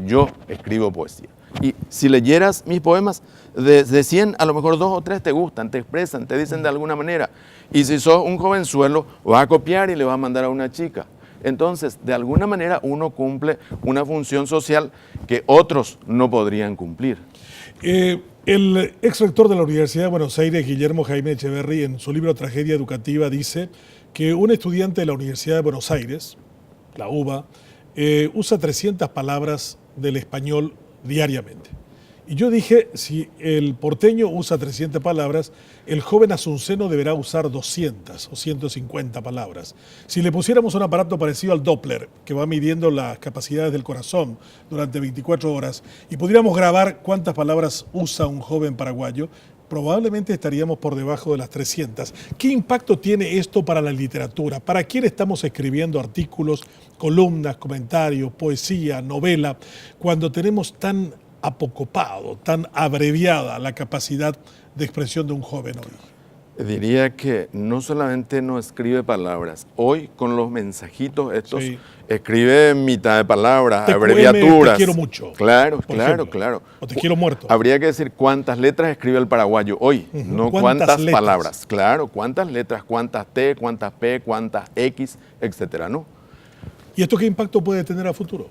yo escribo poesía. Y si leyeras mis poemas, de 100 a lo mejor 2 o 3 te gustan, te expresan, te dicen de alguna manera. Y si sos un jovenzuelo, vas a copiar y le vas a mandar a una chica. Entonces, de alguna manera uno cumple una función social que otros no podrían cumplir. El ex rector de la Universidad de Buenos Aires, Guillermo Jaime Echeverry, en su libro Tragedia Educativa, dice que un estudiante de la Universidad de Buenos Aires, la UBA, usa 300 palabras del español diariamente. Y yo dije, si el porteño usa 300 palabras, el joven asunceno deberá usar 200 o 150 palabras. Si le pusiéramos un aparato parecido al Doppler, que va midiendo las capacidades del corazón durante 24 horas, y pudiéramos grabar cuántas palabras usa un joven paraguayo, probablemente estaríamos por debajo de las 300. ¿Qué impacto tiene esto para la literatura? ¿Para quién estamos escribiendo artículos, columnas, comentarios, poesía, novela, cuando tenemos tan apocopado, tan abreviada la capacidad de expresión de un joven hoy? Diría que no solamente no escribe palabras, hoy con los mensajitos estos Sí. escribe mitad de palabras, TQM, abreviaturas. te quiero mucho, Claro, por claro, ejemplo. claro. O te quiero muerto. Habría que decir cuántas letras escribe el paraguayo hoy, no ¿Cuántas cuántas letras? palabras. Claro, cuántas letras, cuántas T, cuántas P, cuántas X, etcétera, ¿no? ¿Y esto qué impacto puede tener a futuro?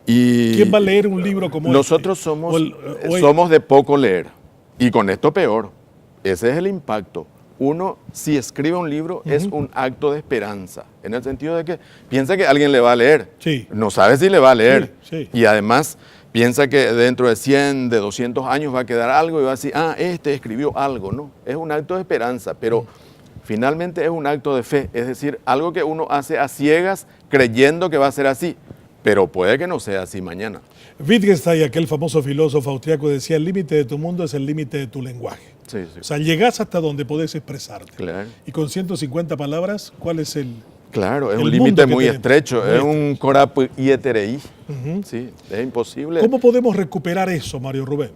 Y ¿Quién va a leer un libro como nosotros este? somos, somos de poco leer. Y con esto peor. Ese es el impacto. Uno, si escribe un libro, es un acto de esperanza. En el sentido de que piensa que alguien le va a leer. Sí. No sabe si le va a leer. Sí, sí. Y además piensa que dentro de 100, de 200 años va a quedar algo y va a decir, este escribió algo. No, es un acto de esperanza. Pero finalmente es un acto de fe. Es decir, algo que uno hace a ciegas creyendo que va a ser así. Pero puede que no sea así mañana. Wittgenstein, aquel famoso filósofo austriaco, decía: el límite de tu mundo es el límite de tu lenguaje. Sí, sí. O sea, llegás hasta donde podés expresarte. Claro. Y con 150 palabras, ¿cuál es el...? Claro, es el un mundo límite que muy tenemos? estrecho, Muy es un corap ieterei. Sí, es imposible. ¿Cómo podemos recuperar eso, Mario Rubén?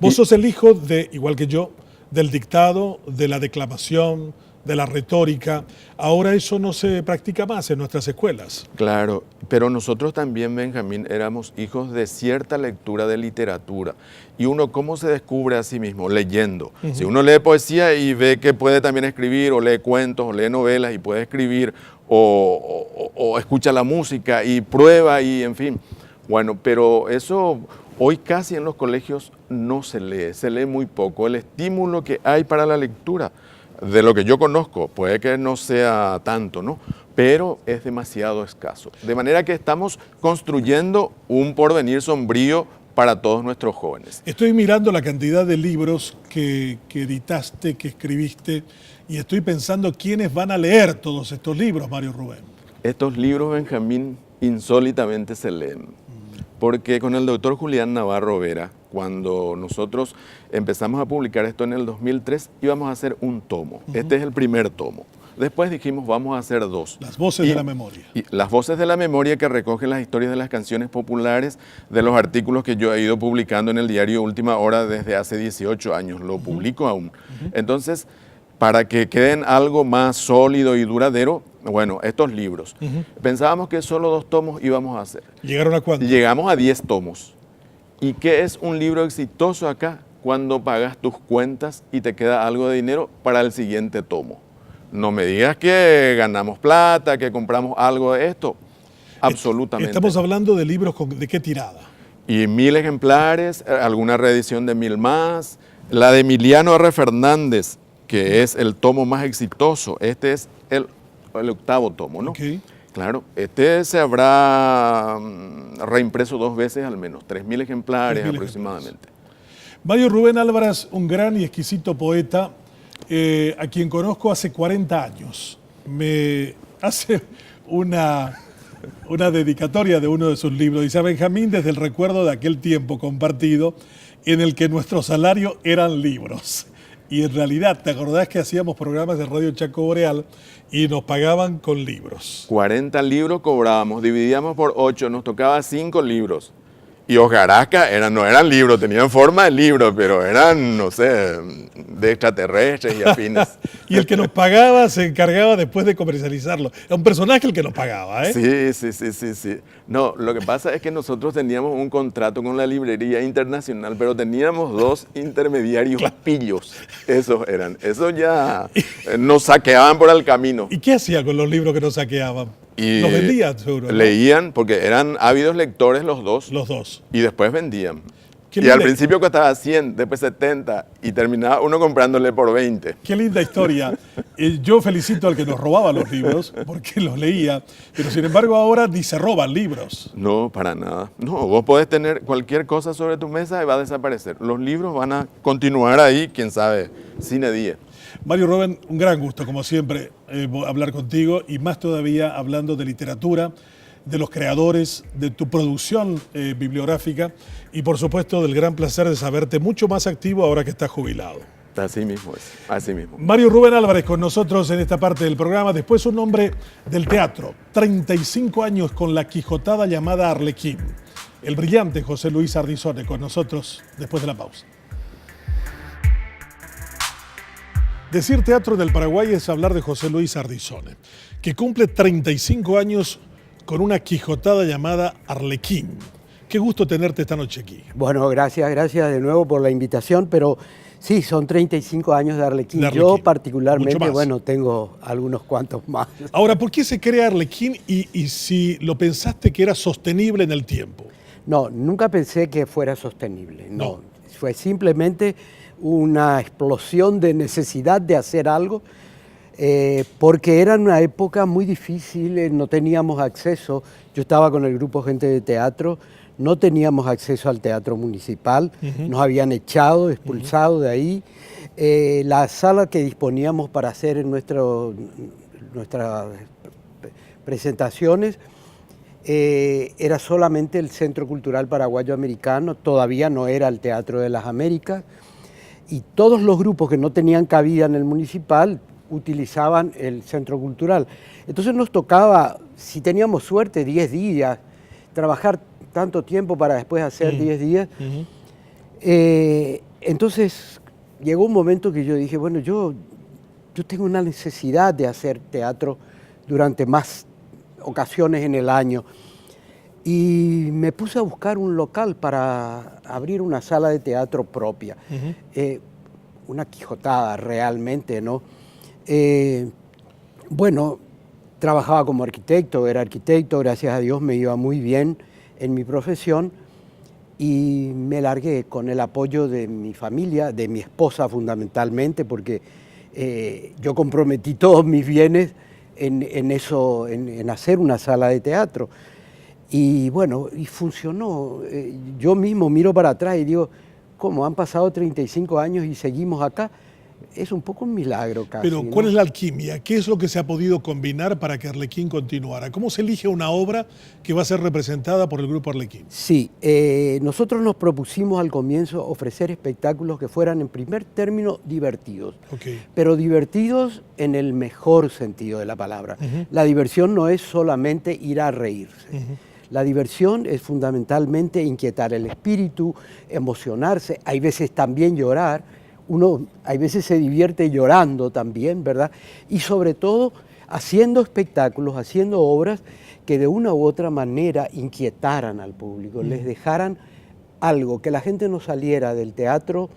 Vos sos el hijo de, igual que yo, del dictado, de la declamación, de la retórica. Ahora eso no se practica más en nuestras escuelas. Claro, pero nosotros también, Benjamín, éramos hijos de cierta lectura de literatura. Y uno, ¿cómo se descubre a sí mismo? Leyendo. Si uno lee poesía y ve que puede también escribir, o lee cuentos, o lee novelas y puede escribir, o escucha la música y prueba y en fin. Bueno, pero eso hoy casi en los colegios no se lee muy poco. El estímulo que hay para la lectura, de lo que yo conozco, puede que no sea tanto, ¿no? Pero es demasiado escaso. De manera que estamos construyendo un porvenir sombrío para todos nuestros jóvenes. Estoy mirando la cantidad de libros que editaste, que escribiste, y estoy pensando quiénes van a leer todos estos libros, Mario Rubén. Estos libros, Benjamín, insólitamente se leen. Porque con el doctor Julián Navarro Vera, cuando nosotros empezamos a publicar esto en el 2003, íbamos a hacer un tomo. Este es el primer tomo. Después dijimos, vamos a hacer 2. Las voces de la memoria. Y las voces de la memoria que recogen las historias de las canciones populares, de los artículos que yo he ido publicando en el diario Última Hora desde hace 18 años. Lo publico aún. Entonces, para que queden algo más sólido y duradero, bueno, estos libros. Pensábamos que solo 2 tomos íbamos a hacer. ¿Llegaron a cuánto? Llegamos a 10 tomos. ¿Y qué es un libro exitoso acá? Cuando pagas tus cuentas y te queda algo de dinero para el siguiente tomo. No me digas que ganamos plata, que compramos algo de esto. Absolutamente. Estamos hablando de libros ¿de qué tirada? Y 1000 ejemplares, alguna reedición de 1000 más. La de Emiliano R. Fernández, que es el tomo más exitoso. Este es el 8º tomo, ¿no? Okay. Claro, este se habrá reimpreso 2 veces al menos, 3000 ejemplares 3.000 aproximadamente. Mario Rubén Álvarez, un gran y exquisito poeta, a quien conozco hace 40 años. Me hace una dedicatoria de uno de sus libros. Dice: a Benjamín, desde el recuerdo de aquel tiempo compartido en el que nuestro salario eran libros. Y en realidad, ¿te acordás que hacíamos programas de Radio Chaco Boreal y nos pagaban con libros? 40 libros cobrábamos, dividíamos por 8, nos tocaba 5 libros. Y hojarasca no eran libros, tenían forma de libros, pero eran, no sé, de extraterrestres y afines. Y el que nos pagaba se encargaba después de comercializarlo. Era un personaje el que nos pagaba, ¿eh? Sí. No, lo que pasa es que nosotros teníamos un contrato con la librería internacional, pero teníamos 2 intermediarios pillos. Esos eran. Esos ya nos saqueaban por el camino. ¿Y qué hacía con los libros que nos saqueaban? Y Los vendían, seguro, ¿no? Leían, porque eran ávidos lectores los dos. Los dos. Y después vendían. Qué Y al linda- principio costaba 100, después 70, y terminaba uno comprándole por 20. Qué linda historia. Yo felicito al que nos robaba los libros, porque los leía, pero sin embargo ahora ni se roban libros. No, para nada. No, vos podés tener cualquier cosa sobre tu mesa y va a desaparecer. Los libros van a continuar ahí, quién sabe, sine die. Mario Rubén, un gran gusto, como siempre, hablar contigo, y más todavía hablando de literatura, de los creadores, de tu producción bibliográfica, y por supuesto del gran placer de saberte mucho más activo ahora que estás jubilado. Así mismo es, así mismo. Mario Rubén Álvarez con nosotros en esta parte del programa, después un hombre del teatro, 35 años con la quijotada llamada Arlequín. El brillante José Luis Ardizone con nosotros después de la pausa. Decir teatro en el Paraguay es hablar de José Luis Ardizone, que cumple 35 años con una quijotada llamada Arlequín. Qué gusto tenerte esta noche aquí. Bueno, gracias de nuevo por la invitación, pero sí, son 35 años de Arlequín. Yo particularmente, bueno, tengo algunos cuantos más. Ahora, ¿por qué se crea Arlequín y si lo pensaste que era sostenible en el tiempo? No, nunca pensé que fuera sostenible, no. Fue simplemente una explosión de necesidad de hacer algo, porque era una época muy difícil, no teníamos acceso. Yo estaba con el grupo Gente de Teatro, no teníamos acceso al teatro municipal, nos habían echado, expulsado de ahí. La sala que disponíamos para hacer nuestras presentaciones era solamente el Centro Cultural Paraguayo Americano, todavía no era el Teatro de las Américas, y todos los grupos que no tenían cabida en el municipal utilizaban el Centro Cultural. Entonces nos tocaba, si teníamos suerte, 10 días, trabajar tanto tiempo para después hacer 10 días. Entonces llegó un momento que yo dije, bueno, yo tengo una necesidad de hacer teatro durante más ocasiones en el año. Y me puse a buscar un local para abrir una sala de teatro propia. Una quijotada realmente, ¿no? Bueno, trabajaba como arquitecto, era arquitecto, gracias a Dios me iba muy bien en mi profesión y me largué con el apoyo de mi familia, de mi esposa fundamentalmente, porque yo comprometí todos mis bienes en hacer una sala de teatro. Y bueno, y funcionó. Yo mismo miro para atrás y digo, ¿cómo? Han pasado 35 años y seguimos acá. Es un poco un milagro casi. Pero ¿cuál es la alquimia? ¿Qué es lo que se ha podido combinar para que Arlequín continuara? ¿Cómo se elige una obra que va a ser representada por el grupo Arlequín? Sí, nosotros nos propusimos al comienzo ofrecer espectáculos que fueran en primer término divertidos, pero divertidos en el mejor sentido de la palabra. La diversión no es solamente ir a reírse. La diversión es fundamentalmente inquietar el espíritu, emocionarse, hay veces también llorar. Uno hay veces se divierte llorando también, ¿verdad? Y sobre todo haciendo espectáculos, haciendo obras que de una u otra manera inquietaran al público, les dejaran algo, que la gente no saliera del teatro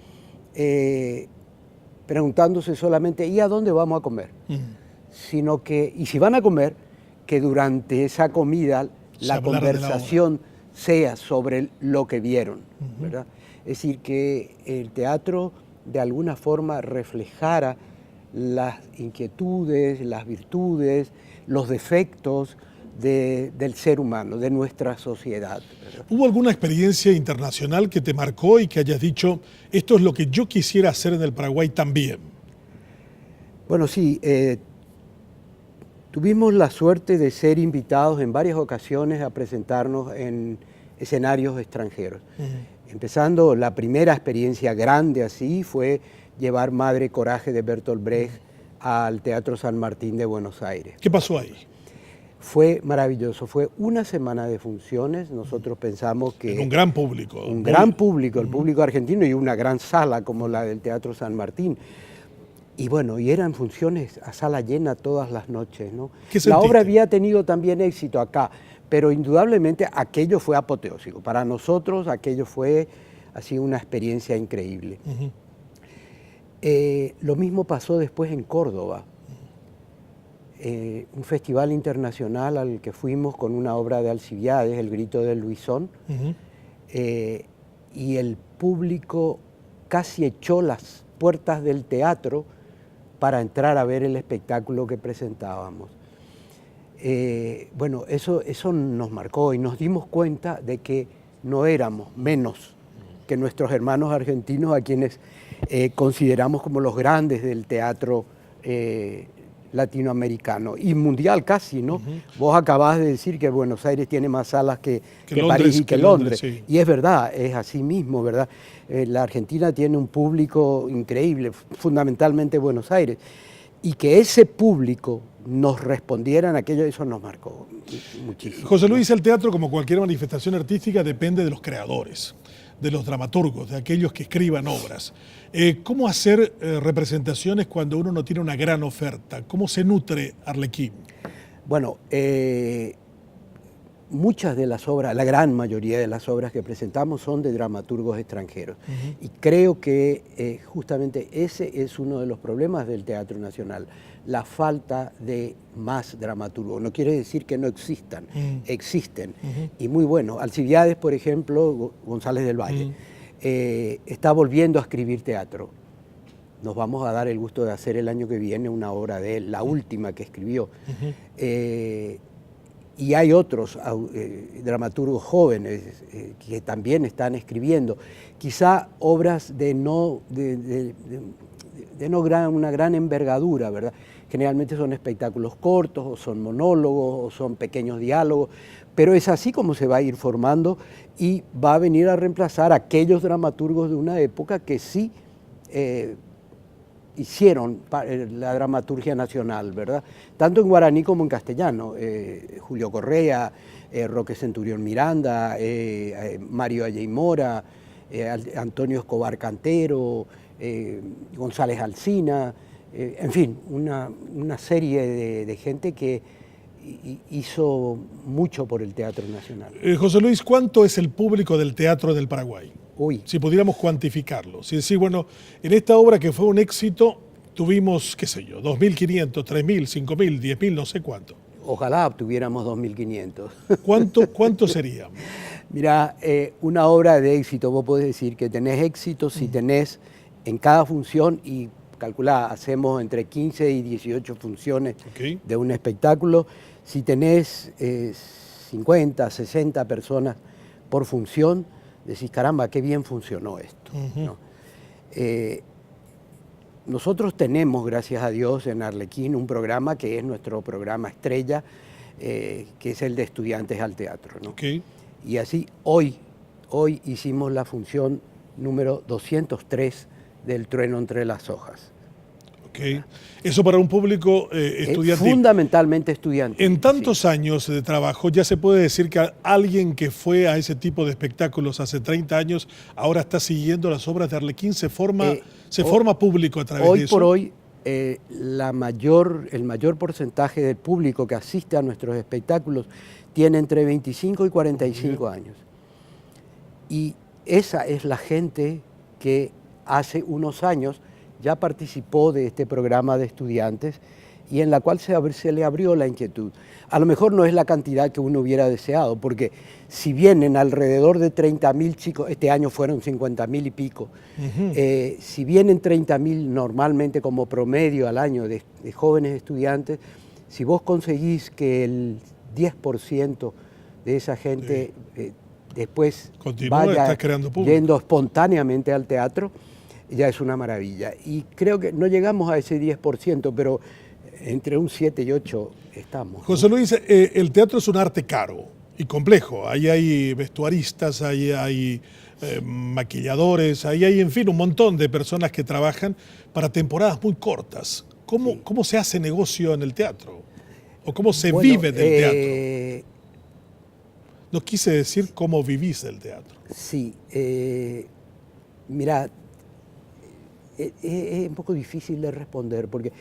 preguntándose solamente ¿y a dónde vamos a comer? Sino que, y si van a comer, que durante esa comida la conversación sea sobre lo que vieron, ¿verdad? Es decir, que el teatro de alguna forma reflejara las inquietudes, las virtudes, los defectos del ser humano, de nuestra sociedad, ¿verdad? ¿Hubo alguna experiencia internacional que te marcó y que hayas dicho, esto es lo que yo quisiera hacer en el Paraguay también? Bueno, sí, tuvimos la suerte de ser invitados en varias ocasiones a presentarnos en escenarios extranjeros. Empezando, la primera experiencia grande así fue llevar Madre Coraje de Bertolt Brecht al Teatro San Martín de Buenos Aires. ¿Qué pasó ahí? Fue maravilloso, fue una semana de funciones, nosotros pensamos que... En un gran público. Un gran público, el público argentino, y una gran sala como la del Teatro San Martín. Y bueno, y eran funciones a sala llena todas las noches, ¿no? La obra había tenido también éxito acá, pero indudablemente aquello fue apoteósico. Para nosotros aquello fue así una experiencia increíble. Lo mismo pasó después en Córdoba. Un festival internacional al que fuimos con una obra de Alcibiades, El Grito del Luisón, y el público casi echó las puertas del teatro para entrar a ver el espectáculo que presentábamos. Bueno, eso nos marcó y nos dimos cuenta de que no éramos menos que nuestros hermanos argentinos, a quienes consideramos como los grandes del teatro latinoamericano y mundial casi, ¿no? Vos acabás de decir que Buenos Aires tiene más salas que París y que Londres. Sí. Y es verdad, es así mismo, ¿verdad? La Argentina tiene un público increíble, fundamentalmente Buenos Aires. Y que ese público nos respondiera en aquello, eso nos marcó muchísimo. José Luis, el teatro, como cualquier manifestación artística, depende de los creadores. de los dramaturgos, de aquellos que escriban obras. ¿Cómo hacer representaciones cuando uno no tiene una gran oferta? ¿Cómo se nutre Arlequín? Bueno, muchas de las obras, la gran mayoría de las obras que presentamos son de dramaturgos extranjeros. Y creo que justamente ese es uno de los problemas del Teatro Nacional, la falta de más dramaturgos. No quiere decir que no existan, existen. Y muy bueno. Alcibiades, por ejemplo, González del Valle, está volviendo a escribir teatro. Nos vamos a dar el gusto de hacer el año que viene una obra de él, la última que escribió. Y hay otros dramaturgos jóvenes que también están escribiendo, quizá obras de no una gran envergadura, ¿verdad? Generalmente son espectáculos cortos, o son monólogos, o son pequeños diálogos, pero es así como se va a ir formando y va a venir a reemplazar a aquellos dramaturgos de una época que sí hicieron la dramaturgia nacional, ¿verdad? Tanto en guaraní como en castellano. Julio Correa, Roque Centurión Miranda, Mario Alley Mora, Antonio Escobar Cantero, González Alsina, en fin, una serie de gente que hizo mucho por el Teatro Nacional. José Luis, ¿cuánto es el público del Teatro del Paraguay? Uy. Si pudiéramos cuantificarlo. Si decir, bueno, en esta obra que fue un éxito, tuvimos, qué sé yo, 2.500, 3.000, 5.000, 10.000, no sé cuánto. Ojalá obtuviéramos 2.500. ¿Cuánto sería? Mira, una obra de éxito, vos podés decir que tenés éxito si tenés en cada función, y calculá, hacemos entre 15 y 18 funciones de un espectáculo, si tenés 50, 60 personas por función, decís, caramba, qué bien funcionó esto, ¿no? Nosotros tenemos, gracias a Dios, en Arlequín un programa que es nuestro programa estrella, que es el de Estudiantes al Teatro, ¿no? Y así, hoy hicimos la función número 203 del Trueno entre las hojas. Eso para un público estudiantil. Fundamentalmente estudiantil. En tantos años de trabajo, ya se puede decir que alguien que fue a ese tipo de espectáculos hace 30 años, ahora está siguiendo las obras de Arlequín, se forma público a través de eso. Hoy por hoy, el mayor porcentaje del público que asiste a nuestros espectáculos tiene entre 25 y 45 años. Y esa es la gente que hace unos años ya participó de este programa de estudiantes y en la cual se le abrió la inquietud. A lo mejor no es la cantidad que uno hubiera deseado, porque si vienen alrededor de 30.000 chicos, este año fueron 50.000 y pico, si vienen 30.000 normalmente como promedio al año de jóvenes estudiantes, si vos conseguís que el 10% de esa gente después vaya yendo espontáneamente al teatro, ya es una maravilla. Y creo que no llegamos a ese 10%, pero entre un 7 y 8 estamos. José Luis, el teatro es un arte caro y complejo. Ahí hay vestuaristas, ahí hay maquilladores, ahí hay, en fin, un montón de personas que trabajan para temporadas muy cortas. ¿Cómo se hace negocio en el teatro? ¿O cómo se vive del teatro? No quise decir cómo vivís del teatro. Sí, mira, es un poco difícil de responder, porque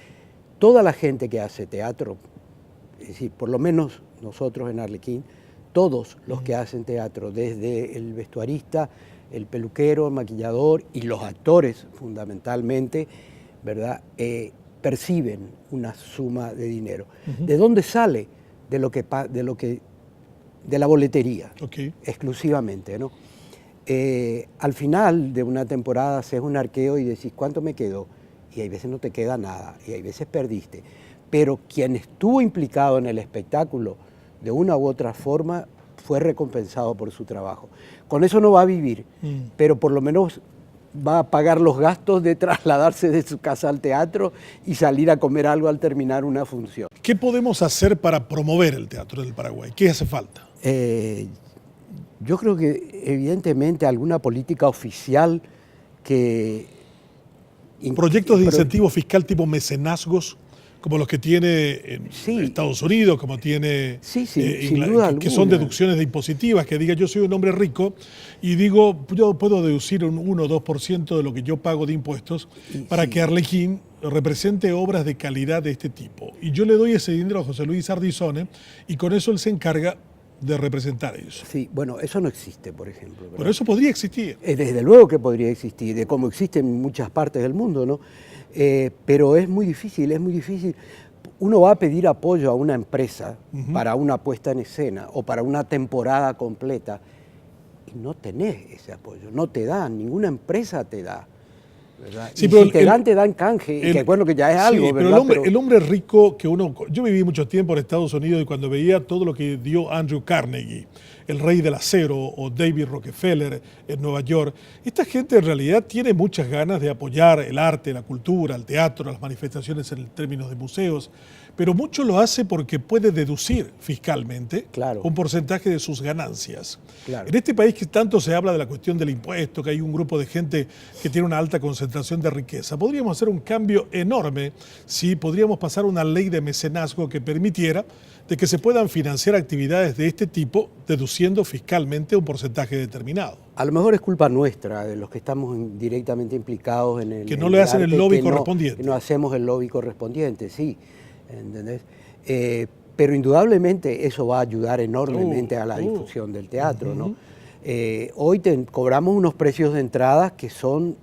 toda la gente que hace teatro, es decir, por lo menos nosotros en Arlequín, todos los que hacen teatro, desde el vestuarista, el peluquero, el maquillador y los actores fundamentalmente, ¿verdad? Perciben una suma de dinero. ¿De dónde sale? De la boletería, exclusivamente, ¿no? Al final de una temporada haces un arqueo y decís, ¿cuánto me quedó? Y hay veces no te queda nada, y hay veces perdiste. Pero quien estuvo implicado en el espectáculo, de una u otra forma, fue recompensado por su trabajo. Con eso no va a vivir, pero por lo menos va a pagar los gastos de trasladarse de su casa al teatro y salir a comer algo al terminar una función. ¿Qué podemos hacer para promover el teatro del Paraguay? ¿Qué hace falta? Yo creo que evidentemente alguna política oficial que... Proyectos de incentivo fiscal tipo mecenazgos, como los que tiene en Estados Unidos, como tiene sin duda que son deducciones de impositivas, que diga yo soy un hombre rico y digo yo puedo deducir un 1 o 2% de lo que yo pago de impuestos para que Arlequín represente obras de calidad de este tipo. Y yo le doy ese dinero a José Luis Ardizone y con eso él se encarga de representar eso. Sí, bueno, eso no existe, por ejemplo, ¿verdad? Pero eso podría existir. Desde luego que podría existir, de como existe en muchas partes del mundo, ¿no? Pero es muy difícil, es muy difícil. Uno va a pedir apoyo a una empresa para una puesta en escena o para una temporada completa y no tenés ese apoyo, no te dan, ninguna empresa te da. ¿verdad? Sí, y pero si te dan canje, que bueno, que ya es algo, ¿verdad? Pero el hombre rico que uno... Yo viví mucho tiempo en Estados Unidos y cuando veía todo lo que dio Andrew Carnegie, el rey del acero, o David Rockefeller en Nueva York, esta gente en realidad tiene muchas ganas de apoyar el arte, la cultura, el teatro, las manifestaciones en términos de museos, pero mucho lo hace porque puede deducir fiscalmente un porcentaje de sus ganancias. Claro. En este país que tanto se habla de la cuestión del impuesto, que hay un grupo de gente que tiene una alta concentración de riqueza, podríamos hacer un cambio enorme si podríamos pasar una ley de mecenazgo que permitiera de que se puedan financiar actividades de este tipo deduciendo fiscalmente un porcentaje determinado. A lo mejor es culpa nuestra, de los que estamos directamente implicados en el... Que no le hacen el lobby correspondiente. Que no hacemos el lobby correspondiente, sí. ¿Entendés? Pero indudablemente eso va a ayudar enormemente a la difusión del teatro, ¿no? Hoy cobramos unos precios de entradas que son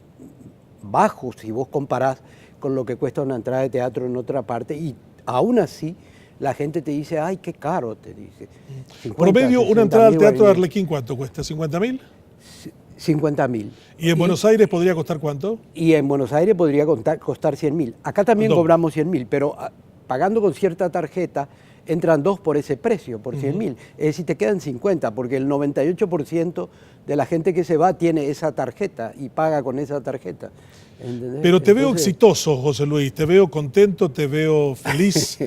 bajos si vos comparás con lo que cuesta una entrada de teatro en otra parte y aún así la gente te dice, ay, qué caro, te dice. 50, promedio, una entrada al Teatro de Arlequín, ¿cuánto cuesta? ¿50.000? 50.000. ¿Y en Buenos Aires podría costar cuánto? Y en Buenos Aires podría costar 100.000. Acá también cobramos 100.000, pero pagando con cierta tarjeta entran 2 por ese precio, por 100.000. Es decir, te quedan 50, porque el 98% de la gente que se va tiene esa tarjeta y paga con esa tarjeta. ¿Entendés? Pero te veo exitoso, José Luis, te veo contento, te veo feliz,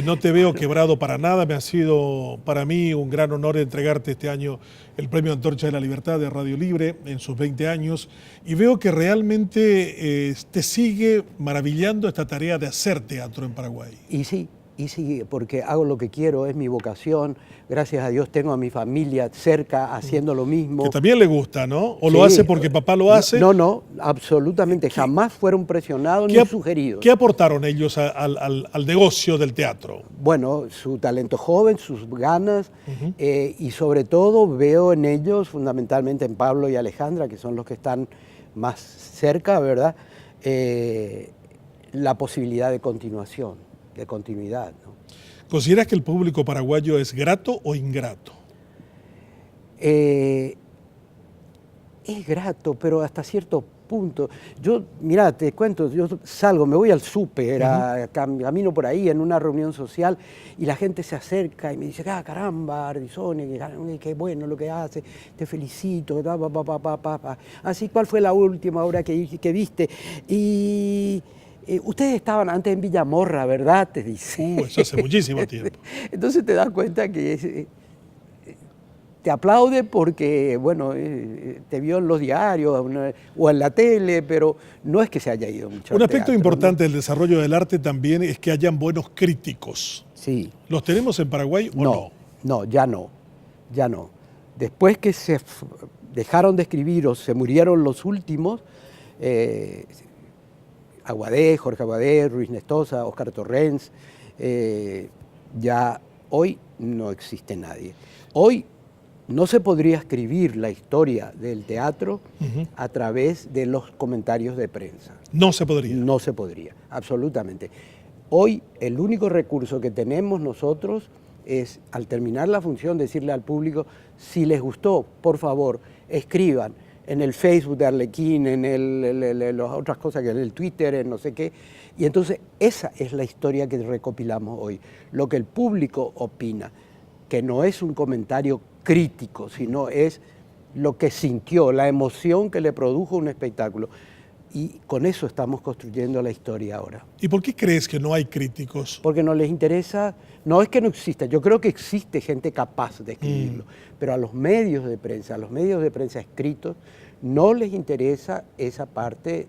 no te veo quebrado para nada. Me ha sido para mí un gran honor entregarte este año el Premio Antorcha de la Libertad de Radio Libre en sus 20 años y veo que realmente te sigue maravillando esta tarea de hacer teatro en Paraguay. Y sí, porque hago lo que quiero, es mi vocación. Gracias a Dios tengo a mi familia cerca haciendo lo mismo. Que también le gusta, ¿no? ¿O lo hace porque papá lo hace? No, absolutamente. Jamás fueron presionados ni sugeridos. ¿Qué aportaron ellos al negocio del teatro? Bueno, su talento joven, sus ganas y sobre todo veo en ellos, fundamentalmente en Pablo y Alejandra, que son los que están más cerca, ¿verdad? La posibilidad de continuación, de continuidad, ¿no? ¿Consideras que el público paraguayo es grato o ingrato? Es grato, pero hasta cierto punto. Yo, mirá, te cuento, yo salgo, me voy al súper, camino por ahí en una reunión social y la gente se acerca y me dice, caramba, Ardizone, qué bueno lo que hace, te felicito, así, ¿cuál fue la última obra que viste? Y... ustedes estaban antes en Villamorra, ¿verdad? Te dice. Eso hace muchísimo tiempo. Entonces te das cuenta que te aplaude porque, bueno, te vio en los diarios o en la tele, pero no es que se haya ido mucho. Un aspecto importante del desarrollo del arte también es que hayan buenos críticos. Sí. ¿Los tenemos en Paraguay o no? No, ya no. Después que se dejaron de escribir o se murieron los últimos, Aguadé, Jorge Aguadé, Ruiz Nestosa, Oscar Torrens, ya hoy no existe nadie. Hoy no se podría escribir la historia del teatro a través de los comentarios de prensa. No se podría. No se podría, absolutamente. Hoy el único recurso que tenemos nosotros es, al terminar la función, decirle al público, si les gustó, por favor, escriban en el Facebook de Arlequín, en las otras cosas, que en el Twitter, en no sé qué. Y entonces esa es la historia que recopilamos hoy. Lo que el público opina, que no es un comentario crítico, sino es lo que sintió, la emoción que le produjo un espectáculo. Y con eso estamos construyendo la historia ahora. ¿Y por qué crees que no hay críticos? Porque no les interesa, no es que no exista, yo creo que existe gente capaz de escribirlo, pero a los medios de prensa escritos, no les interesa esa parte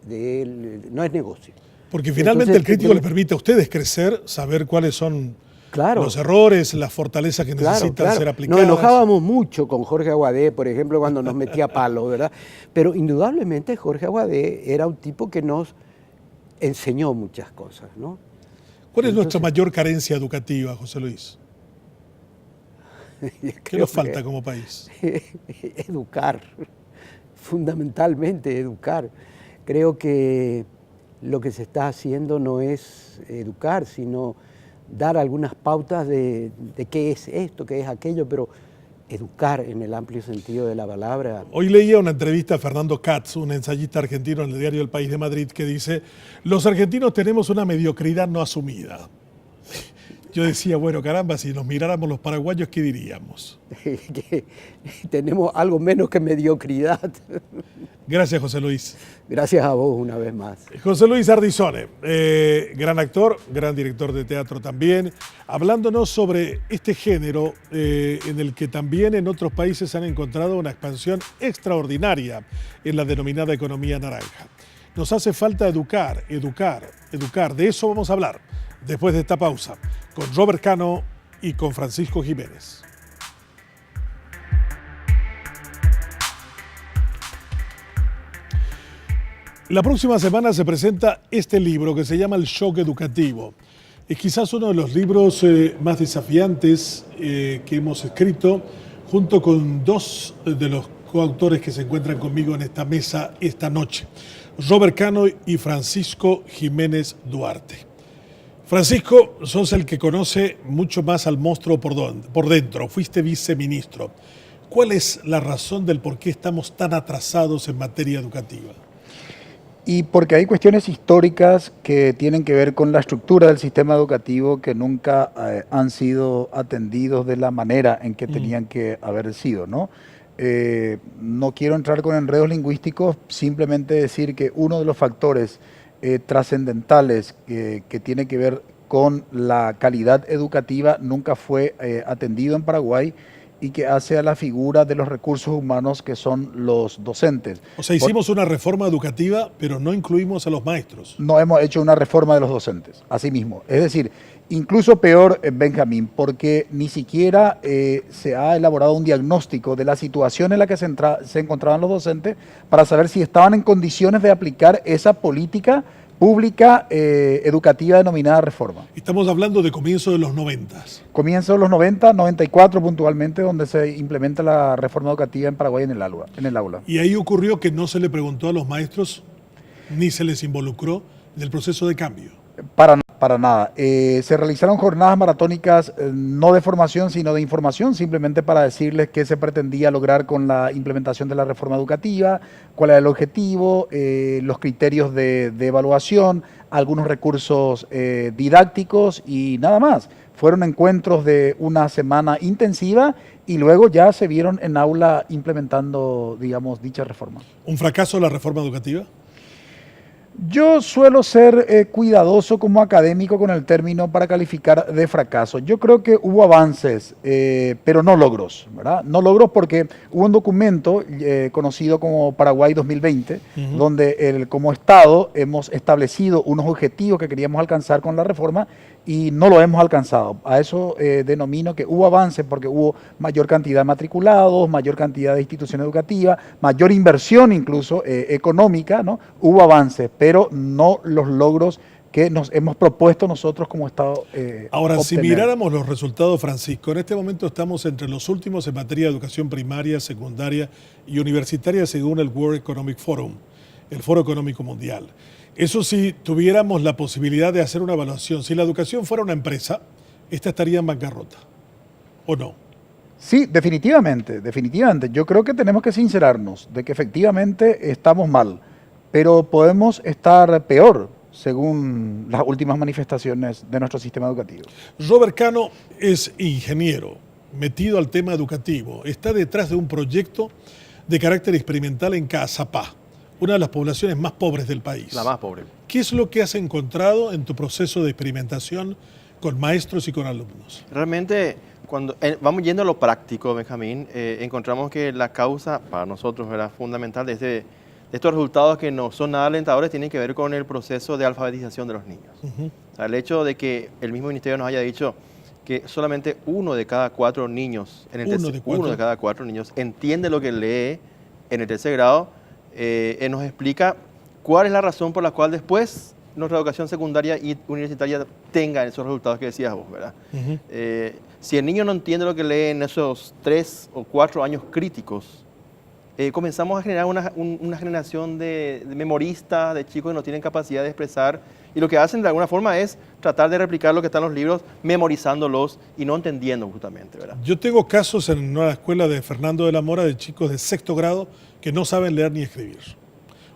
no es negocio. Porque finalmente el crítico les permite a ustedes crecer, saber cuáles son los errores, las fortalezas que necesitan ser aplicadas. Nos enojábamos mucho con Jorge Aguadé, por ejemplo, cuando nos metía palo, ¿verdad? Pero indudablemente Jorge Aguadé era un tipo que nos enseñó muchas cosas, ¿no? ¿Cuál es nuestra mayor carencia educativa, José Luis? ¿Qué nos falta como país? Educar, fundamentalmente educar. Creo que lo que se está haciendo no es educar, sino dar algunas pautas de qué es esto, qué es aquello, pero educar en el amplio sentido de la palabra. Hoy leía una entrevista a Fernando Katz, un ensayista argentino en el diario El País de Madrid, que dice: los argentinos tenemos una mediocridad no asumida. Yo decía, bueno, caramba, si nos miráramos los paraguayos, ¿qué diríamos? Que tenemos algo menos que mediocridad. Gracias, José Luis. Gracias a vos una vez más. José Luis Ardizone, gran actor, gran director de teatro también, hablándonos sobre este género en el que también en otros países han encontrado una expansión extraordinaria en la denominada economía naranja. Nos hace falta educar. De eso vamos a hablar después de esta pausa, con Robert Cano y con Francisco Jiménez. La próxima semana se presenta este libro que se llama El Shock Educativo. Es quizás uno de los libros más desafiantes que hemos escrito, junto con dos de los coautores que se encuentran conmigo en esta mesa esta noche, Robert Cano y Francisco Jiménez Duarte. Francisco, sos el que conoce mucho más al monstruo por dentro, fuiste viceministro. ¿Cuál es la razón del por qué estamos tan atrasados en materia educativa? Y porque hay cuestiones históricas que tienen que ver con la estructura del sistema educativo que nunca han sido atendidos de la manera en que tenían que haber sido, ¿no? No quiero entrar con enredos lingüísticos, simplemente decir que uno de los factores trascendentales que tiene que ver con la calidad educativa nunca fue atendido en Paraguay y que hace a la figura de los recursos humanos que son los docentes. O sea, hicimos una reforma educativa, pero no incluimos a los maestros. No hemos hecho una reforma de los docentes, así mismo. Es decir, incluso peor, Benjamín, porque ni siquiera se ha elaborado un diagnóstico de la situación en la que se encontraban los docentes para saber si estaban en condiciones de aplicar esa política pública educativa denominada reforma. Estamos hablando de comienzo de los 90. Comienzo de los 90, 94 puntualmente, donde se implementa la reforma educativa en Paraguay en el aula. Y ahí ocurrió que no se le preguntó a los maestros ni se les involucró en el proceso de cambio. Para nada. Se realizaron jornadas maratónicas no de formación, sino de información, simplemente para decirles qué se pretendía lograr con la implementación de la reforma educativa, cuál era el objetivo, los criterios de evaluación, algunos recursos didácticos y nada más. Fueron encuentros de una semana intensiva y luego ya se vieron en aula implementando, digamos, dicha reforma. ¿Un fracaso la reforma educativa? Yo suelo ser cuidadoso como académico con el término para calificar de fracaso. Yo creo que hubo avances, pero no logros, ¿verdad? No logros porque hubo un documento conocido como Paraguay 2020, donde como Estado hemos establecido unos objetivos que queríamos alcanzar con la reforma y no lo hemos alcanzado. A eso denomino que hubo avances porque hubo mayor cantidad de matriculados, mayor cantidad de instituciones educativas, mayor inversión incluso económica, ¿no? Hubo avances, pero no los logros que nos hemos propuesto nosotros como Estado. Ahora, obtener. Si miráramos los resultados, Francisco, en este momento estamos entre los últimos en materia de educación primaria, secundaria y universitaria según el World Economic Forum, el Foro Económico Mundial. Eso si tuviéramos la posibilidad de hacer una evaluación, si la educación fuera una empresa, esta estaría en bancarrota, ¿o no? Sí, definitivamente. Yo creo que tenemos que sincerarnos de que efectivamente estamos mal, pero podemos estar peor, según las últimas manifestaciones de nuestro sistema educativo. Robert Cano es ingeniero, metido al tema educativo, está detrás de un proyecto de carácter experimental en Caazapá, una de las poblaciones más pobres del país. La más pobre. ¿Qué es lo que has encontrado en tu proceso de experimentación con maestros y con alumnos? Realmente, cuando vamos yendo a lo práctico, Benjamín, encontramos que la causa para nosotros era fundamental de estos resultados que no son nada alentadores tienen que ver con el proceso de alfabetización de los niños. O sea, el hecho de que el mismo ministerio nos haya dicho que solamente 1 de cada 4 niños, uno de cada 4 niños entiende lo que lee en el tercer grado, nos explica cuál es la razón por la cual después nuestra educación secundaria y universitaria tenga esos resultados que decías vos, ¿verdad? Si el niño no entiende lo que lee en esos 3 o 4 años críticos, comenzamos a generar una generación de memoristas, de chicos que no tienen capacidad de expresar, y lo que hacen de alguna forma es tratar de replicar lo que está en los libros, memorizándolos y no entendiendo justamente, ¿verdad? Yo tengo casos en una escuela de Fernando de la Mora de chicos de 6º grado que no saben leer ni escribir.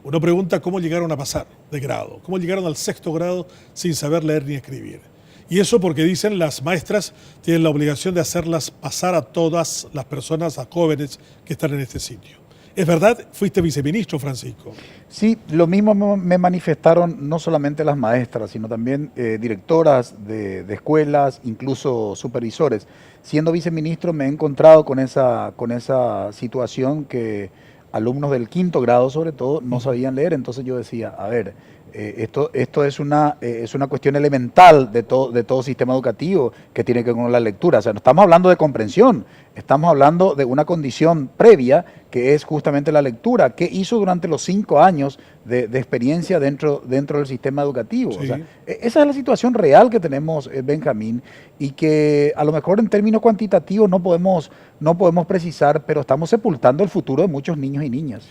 Uno pregunta cómo llegaron a pasar de grado, cómo llegaron al 6º grado sin saber leer ni escribir. Y eso porque dicen las maestras tienen la obligación de hacerlas pasar a todas las personas, a jóvenes que están en este sitio. ¿Es verdad? Fuiste viceministro, Francisco. Sí, lo mismo me manifestaron no solamente las maestras, sino también directoras de escuelas, incluso supervisores. Siendo viceministro me he encontrado con esa situación que alumnos del 5º grado, sobre todo, no sabían leer. Entonces yo decía, a ver, esto es una cuestión elemental de todo sistema educativo que tiene que ver con la lectura. O sea, no estamos hablando de comprensión, estamos hablando de una condición previa que es justamente la lectura, que hizo durante los 5 años de experiencia dentro del sistema educativo. Sí. O sea, esa es la situación real que tenemos, Benjamín, y que a lo mejor en términos cuantitativos no podemos precisar, pero estamos sepultando el futuro de muchos niños y niñas.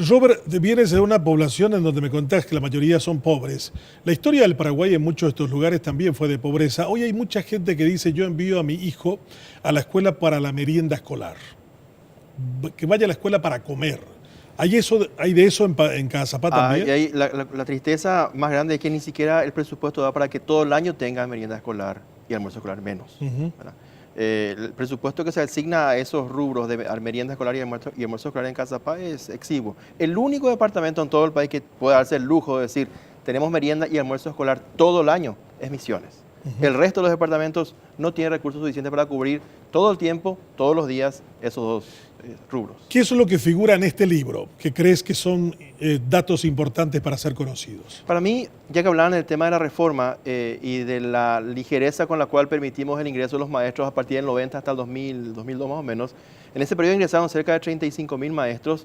Robert, vienes de una población en donde me contás que la mayoría son pobres. La historia del Paraguay en muchos de estos lugares también fue de pobreza. Hoy hay mucha gente que dice, yo envío a mi hijo a la escuela para la merienda escolar, que vaya a la escuela para comer. ¿Hay de eso en Cazapá también? La tristeza más grande es que ni siquiera el presupuesto da para que todo el año tenga merienda escolar y almuerzo escolar menos. El presupuesto que se asigna a esos rubros de merienda escolar y almuerzo escolar en Cazapá es exiguo. El único departamento en todo el país que puede darse el lujo de decir tenemos merienda y almuerzo escolar todo el año es Misiones. El resto de los departamentos no tiene recursos suficientes para cubrir todo el tiempo, todos los días, esos dos rubros. ¿Qué es lo que figura en este libro que crees que son datos importantes para ser conocidos? Para mí, ya que hablaban del tema de la reforma y de la ligereza con la cual permitimos el ingreso de los maestros a partir del 90 hasta el 2002 más o menos, en ese periodo ingresaron cerca de 35.000 maestros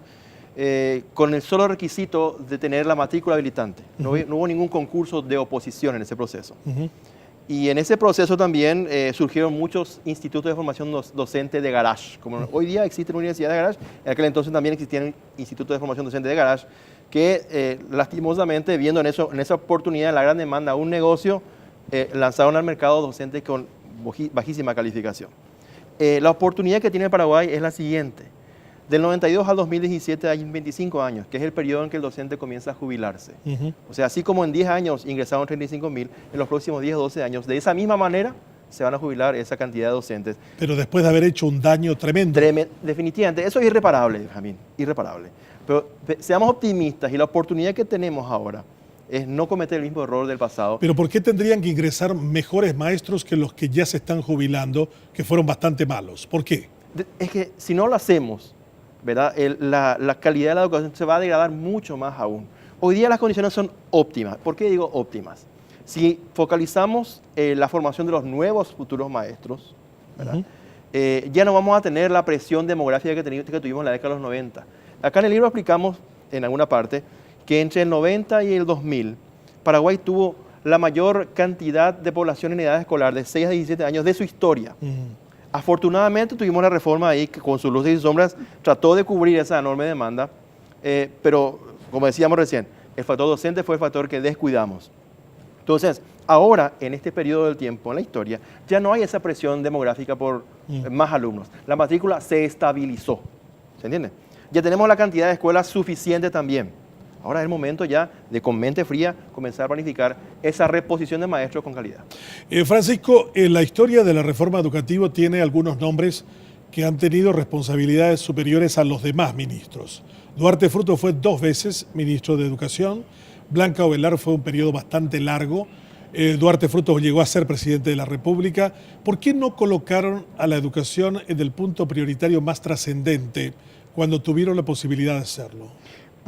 con el solo requisito de tener la matrícula habilitante. No hubo ningún concurso de oposición en ese proceso. Y en ese proceso también surgieron muchos institutos de formación docente de garage. Como hoy día existe una universidad de garage, en aquel entonces también existían institutos de formación docente de garage que lastimosamente, viendo en esa oportunidad, en la gran demanda, un negocio, lanzaron al mercado docentes con bajísima calificación. La oportunidad que tiene Paraguay es la siguiente. Del 92 al 2017 hay 25 años, que es el periodo en que el docente comienza a jubilarse. O sea, así como en 10 años ingresaron 35.000, en los próximos 10 o 12 años, de esa misma manera, se van a jubilar esa cantidad de docentes. Pero después de haber hecho un daño tremendo. Definitivamente, eso es irreparable, Benjamín, irreparable. Pero seamos optimistas y la oportunidad que tenemos ahora es no cometer el mismo error del pasado. Pero ¿por qué tendrían que ingresar mejores maestros que los que ya se están jubilando, que fueron bastante malos? ¿Por qué? Es que si no lo hacemos, ¿verdad? La calidad de la educación se va a degradar mucho más aún. Hoy día las condiciones son óptimas. ¿Por qué digo óptimas? Si focalizamos la formación de los nuevos futuros maestros, ¿verdad? Ya no vamos a tener la presión demográfica que tuvimos en la década de los 90. Acá en el libro explicamos, en alguna parte, que entre el 90 y el 2000, Paraguay tuvo la mayor cantidad de población en edad escolar de 6 a 17 años de su historia. Afortunadamente tuvimos la reforma ahí que con sus luces y sombras trató de cubrir esa enorme demanda, pero como decíamos recién, el factor docente fue el factor que descuidamos. Entonces, ahora en este periodo del tiempo en la historia ya no hay esa presión demográfica por más alumnos. La matrícula se estabilizó, ¿se entiende? Ya tenemos la cantidad de escuelas suficiente también. Ahora es el momento ya de, con mente fría, comenzar a planificar esa reposición de maestros con calidad. Francisco, la historia de la reforma educativa tiene algunos nombres que han tenido responsabilidades superiores a los demás ministros. Duarte Fruto fue 2 veces ministro de Educación, Blanca Ovelar fue un periodo bastante largo, Duarte Fruto llegó a ser presidente de la República. ¿Por qué no colocaron a la educación en el punto prioritario más trascendente cuando tuvieron la posibilidad de hacerlo?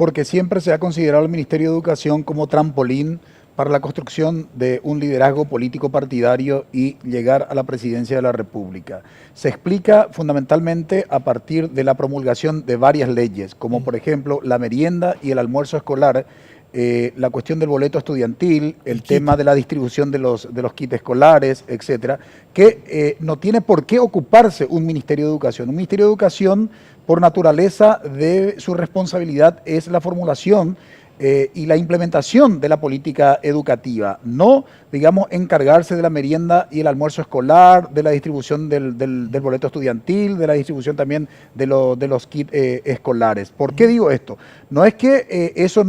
porque siempre se ha considerado el Ministerio de Educación como trampolín para la construcción de un liderazgo político partidario y llegar a la presidencia de la República. Se explica fundamentalmente a partir de la promulgación de varias leyes, como por ejemplo la merienda y el almuerzo escolar, la cuestión del boleto estudiantil, el tema de la distribución de los kits escolares, etcétera, que no tiene por qué ocuparse un Ministerio de Educación. Un Ministerio de Educación, por naturaleza de su responsabilidad, es la formulación y la implementación de la política educativa, no, digamos, encargarse de la merienda y el almuerzo escolar, de la distribución del boleto estudiantil, de la distribución también de los kits escolares. ¿Por qué digo esto? No es que eso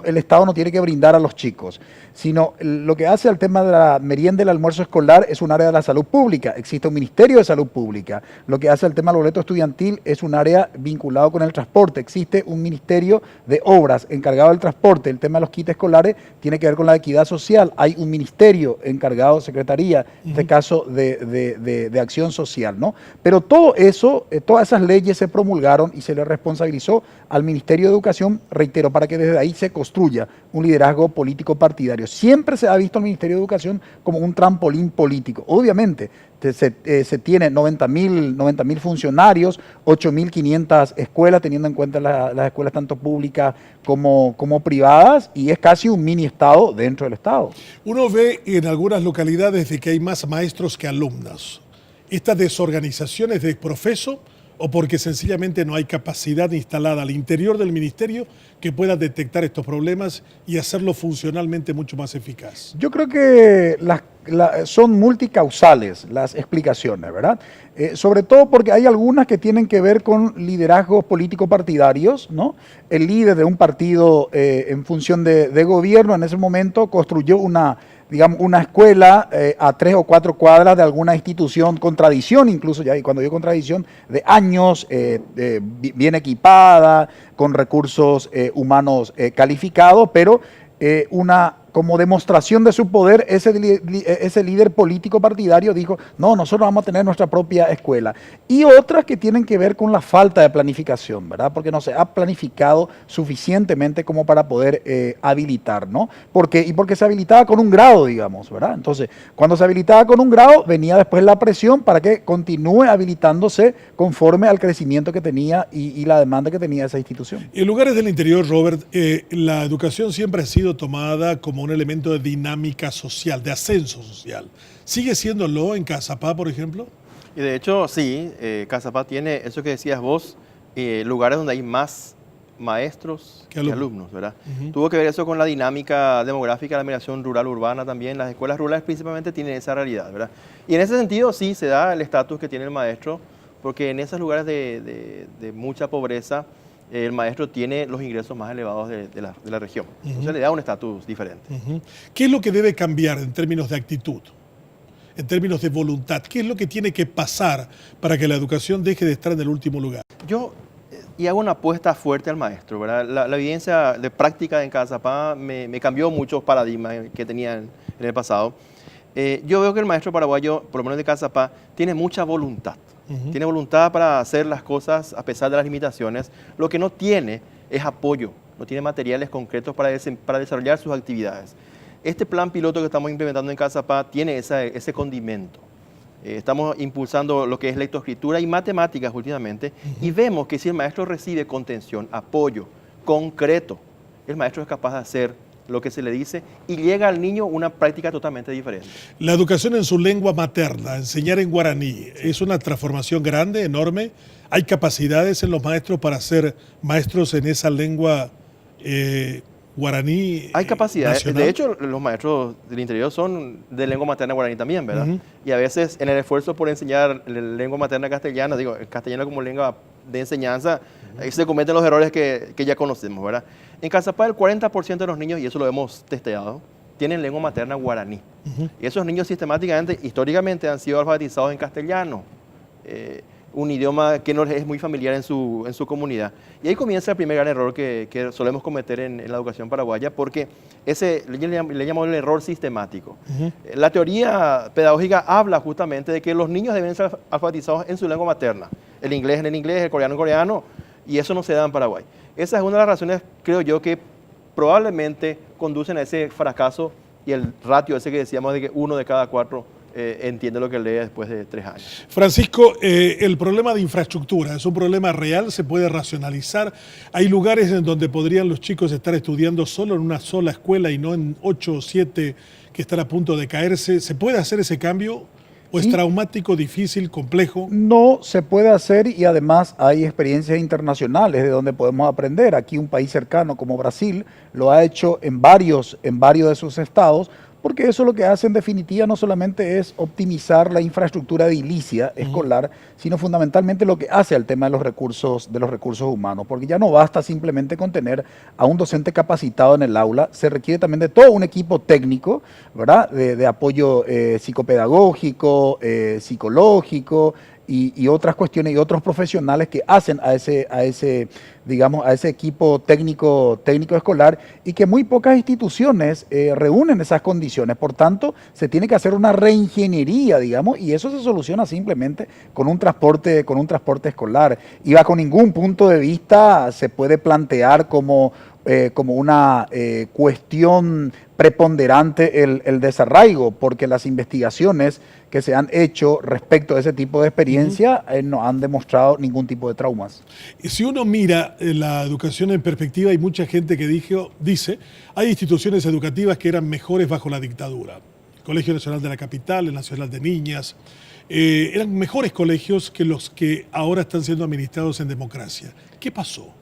el Estado no tiene que brindar a los chicos, sino lo que hace al tema de la merienda y el almuerzo escolar es un área de la salud pública, existe un Ministerio de Salud Pública. Lo que hace al tema del boleto estudiantil es un área vinculado con el transporte, existe un Ministerio de Obras encargado del transporte. El tema de los kits escolares tiene que ver con la equidad social, hay un ministerio encargado, secretaría, en este caso de acción social, ¿no? Pero todo eso, todas esas leyes se promulgaron y se le responsabilizó al Ministerio de Educación, reitero, para que desde ahí se construya un liderazgo político partidario. Siempre se ha visto al Ministerio de Educación como un trampolín político. Obviamente, se tiene 90.000 funcionarios, 8.500 escuelas, teniendo en cuenta las escuelas tanto públicas como privadas, y es casi un mini Estado dentro del Estado. Uno ve en algunas localidades de que hay más maestros que alumnos. ¿Esta desorganización es de profeso o porque sencillamente no hay capacidad instalada al interior del ministerio que pueda detectar estos problemas y hacerlo funcionalmente mucho más eficaz? Yo creo que son multicausales las explicaciones, ¿verdad? Sobre todo porque hay algunas que tienen que ver con liderazgos político-partidarios, ¿no? El líder de un partido en función de gobierno en ese momento construyó una escuela a 3 o 4 cuadras de alguna institución con tradición, incluso ya, y cuando digo con tradición, de años, bien equipada, con recursos humanos calificados, pero como demostración de su poder, ese líder político partidario dijo, no, nosotros vamos a tener nuestra propia escuela. Y otras que tienen que ver con la falta de planificación, ¿verdad? Porque no se ha planificado suficientemente como para poder habilitar, ¿no? Porque se habilitaba con un grado, digamos, ¿verdad? Entonces, cuando se habilitaba con un grado, venía después la presión para que continúe habilitándose conforme al crecimiento que tenía y la demanda que tenía esa institución. En lugares del interior, Robert, la educación siempre ha sido tomada como un elemento de dinámica social, de ascenso social. ¿Sigue siéndolo en Caazapá, por ejemplo? Y de hecho, sí, Caazapá tiene eso que decías vos, lugares donde hay más maestros que alumnos, ¿verdad? Tuvo que ver eso con la dinámica demográfica, la migración rural-urbana también. Las escuelas rurales principalmente tienen esa realidad, ¿verdad? Y en ese sentido sí se da el estatus que tiene el maestro, porque en esos lugares de mucha pobreza, el maestro tiene los ingresos más elevados de la región. Entonces le da un estatus diferente. ¿Qué es lo que debe cambiar en términos de actitud, en términos de voluntad? ¿Qué es lo que tiene que pasar para que la educación deje de estar en el último lugar? Yo hago una apuesta fuerte al maestro, ¿verdad? La evidencia de práctica en Caazapá me cambió muchos paradigmas que tenía en el pasado. Yo veo que el maestro paraguayo, por lo menos de Caazapá, tiene mucha voluntad. Tiene voluntad para hacer las cosas a pesar de las limitaciones. Lo que no tiene es apoyo, no tiene materiales concretos para desarrollar sus actividades. Este plan piloto que estamos implementando en Caazapá tiene ese condimento. Estamos impulsando lo que es lectoescritura y matemáticas últimamente y vemos que si el maestro recibe contención, apoyo concreto, el maestro es capaz de hacer lo que se le dice y llega al niño una práctica totalmente diferente. La educación en su lengua materna, enseñar en guaraní, es una transformación grande, enorme. ¿Hay capacidades en los maestros para ser maestros en esa lengua guaraní? Hay capacidades. Nacional? De hecho, los maestros del interior son de lengua materna guaraní también, ¿verdad? Y a veces en el esfuerzo por enseñar la lengua materna castellana, el castellano como lengua de enseñanza, ahí se cometen los errores que ya conocemos, ¿verdad? En Caazapá el 40% de los niños, y eso lo hemos testeado, tienen lengua materna guaraní. Y esos niños sistemáticamente, históricamente, han sido alfabetizados en castellano, un idioma que no es muy familiar en su comunidad. Y ahí comienza el primer gran error que solemos cometer en la educación paraguaya, porque ese le llamamos el error sistemático. La teoría pedagógica habla justamente de que los niños deben ser alfabetizados en su lengua materna. El inglés en el inglés, el coreano en coreano, Y eso no se da en Paraguay. Esa es una de las razones, creo yo, que probablemente conducen a ese fracaso y el ratio ese que decíamos de que 1 de cada 4 entiende lo que lee después de 3 años. Francisco, el problema de infraestructura es un problema real, se puede racionalizar. Hay lugares en donde podrían los chicos estar estudiando solo en una sola escuela y no en 8 o 7 que están a punto de caerse. ¿Se puede hacer ese cambio? ¿O es traumático, difícil, complejo? No se puede hacer y además hay experiencias internacionales de donde podemos aprender. Aquí un país cercano como Brasil lo ha hecho en varios de sus estados, porque eso lo que hace en definitiva no solamente es optimizar la infraestructura edilicia escolar, sino fundamentalmente lo que hace al tema de los recursos humanos, porque ya no basta simplemente con tener a un docente capacitado en el aula, se requiere también de todo un equipo técnico, ¿verdad? De apoyo psicopedagógico, psicológico, y otras cuestiones y otros profesionales que hacen a ese equipo técnico escolar, y que muy pocas instituciones reúnen esas condiciones. Por tanto, se tiene que hacer una reingeniería, digamos, y eso se soluciona simplemente con un transporte escolar. Y bajo ningún punto de vista se puede plantear como una cuestión preponderante el desarraigo, porque las investigaciones que se han hecho respecto a ese tipo de experiencia no han demostrado ningún tipo de traumas. Y si uno mira la educación en perspectiva, hay mucha gente que dice, hay instituciones educativas que eran mejores bajo la dictadura. El Colegio Nacional de la Capital, el Nacional de Niñas, eran mejores colegios que los que ahora están siendo administrados en democracia. ¿Qué pasó?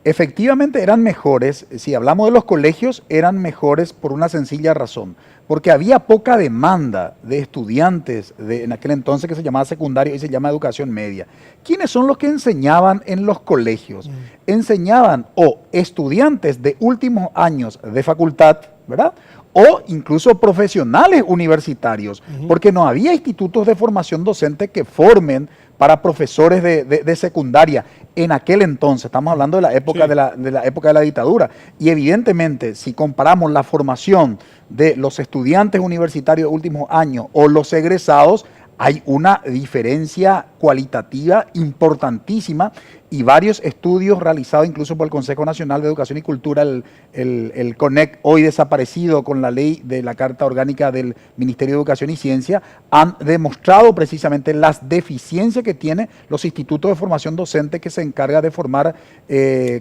Efectivamente eran mejores, si hablamos de los colegios, eran mejores por una sencilla razón, porque había poca demanda de estudiantes en aquel entonces que se llamaba secundario y se llama educación media. ¿Quiénes son los que enseñaban en los colegios? Enseñaban o estudiantes de últimos años de facultad, ¿verdad? O incluso profesionales universitarios, porque no había institutos de formación docente que formen para profesores de secundaria en aquel entonces. Estamos hablando de la época, de la época de la dictadura. Y evidentemente, si comparamos la formación de los estudiantes universitarios de últimos años o los egresados, hay una diferencia cualitativa importantísima, y varios estudios realizados incluso por el Consejo Nacional de Educación y Cultura, el CONEC, hoy desaparecido con la ley de la Carta Orgánica del Ministerio de Educación y Ciencia, han demostrado precisamente las deficiencias que tienen los institutos de formación docente que se encarga de formar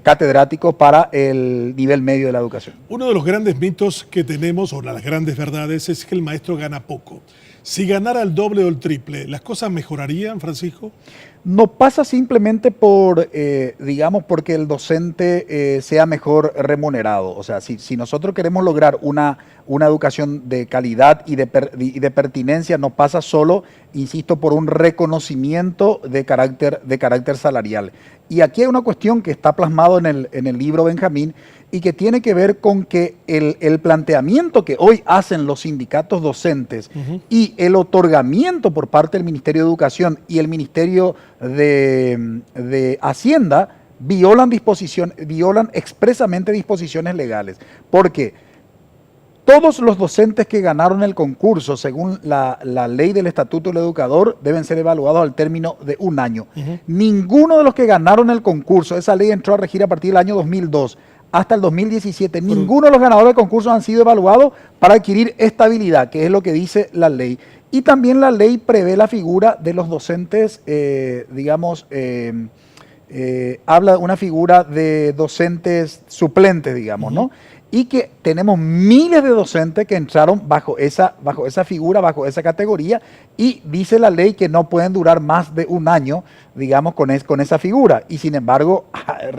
catedráticos para el nivel medio de la educación. Uno de los grandes mitos que tenemos, o las grandes verdades, es que el maestro gana poco. Si ganara el doble o el triple, ¿las cosas mejorarían, Francisco? No pasa simplemente porque el docente sea mejor remunerado. O sea, si nosotros queremos lograr una educación de calidad y de pertinencia, no pasa solo, insisto, por un reconocimiento de carácter salarial. Y aquí hay una cuestión que está plasmado en el libro Benjamín, y que tiene que ver con que el planteamiento que hoy hacen los sindicatos docentes y el otorgamiento por parte del Ministerio de Educación y el Ministerio de Hacienda violan expresamente disposiciones legales. Porque todos los docentes que ganaron el concurso, según la ley del Estatuto del Educador, deben ser evaluados al término de un año. Ninguno de los que ganaron el concurso, esa ley entró a regir a partir del año 2002, hasta el 2017, ninguno de los ganadores del concurso han sido evaluados para adquirir estabilidad, que es lo que dice la ley. Y también la ley prevé la figura de los docentes, habla de una figura de docentes suplentes, digamos, ¿no? Y que tenemos miles de docentes que entraron bajo esa figura, bajo esa categoría, y dice la ley que no pueden durar más de un año, digamos, con esa figura. Y sin embargo,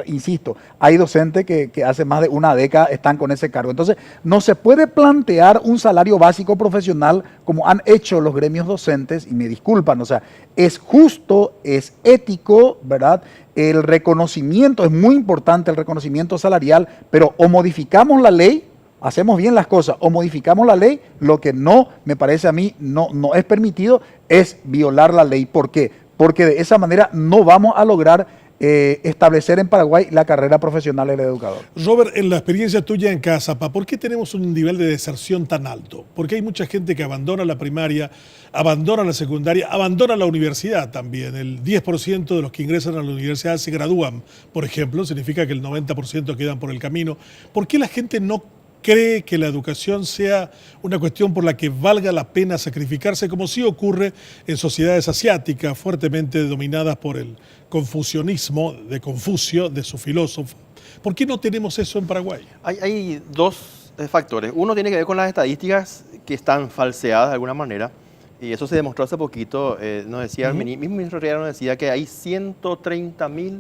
insisto, hay docentes que hace más de una década están con ese cargo. Entonces, no se puede plantear un salario básico profesional como han hecho los gremios docentes, y me disculpan, o sea, es justo, es ético, ¿verdad? El reconocimiento, es muy importante el reconocimiento salarial, pero o modificamos la ley, hacemos bien las cosas, o modificamos la ley. Lo que no, me parece a mí, no es permitido, es violar la ley. ¿Por qué? Porque de esa manera no vamos a lograr establecer en Paraguay la carrera profesional del educador. Robert, en la experiencia tuya en Casapa, ¿por qué tenemos un nivel de deserción tan alto? Porque hay mucha gente que abandona la primaria, abandona la secundaria, abandona la universidad también. El 10% de los que ingresan a la universidad se gradúan, por ejemplo, significa que el 90% quedan por el camino. ¿Por qué la gente no cree que la educación sea una cuestión por la que valga la pena sacrificarse, como sí ocurre en sociedades asiáticas fuertemente dominadas por el confucianismo de Confucio, de su filósofo? ¿Por qué no tenemos eso en Paraguay? Hay dos factores. Uno tiene que ver con las estadísticas que están falseadas de alguna manera, y eso se demostró hace poquito. Nos decía, el mismo ministro Riera nos decía que hay 130.000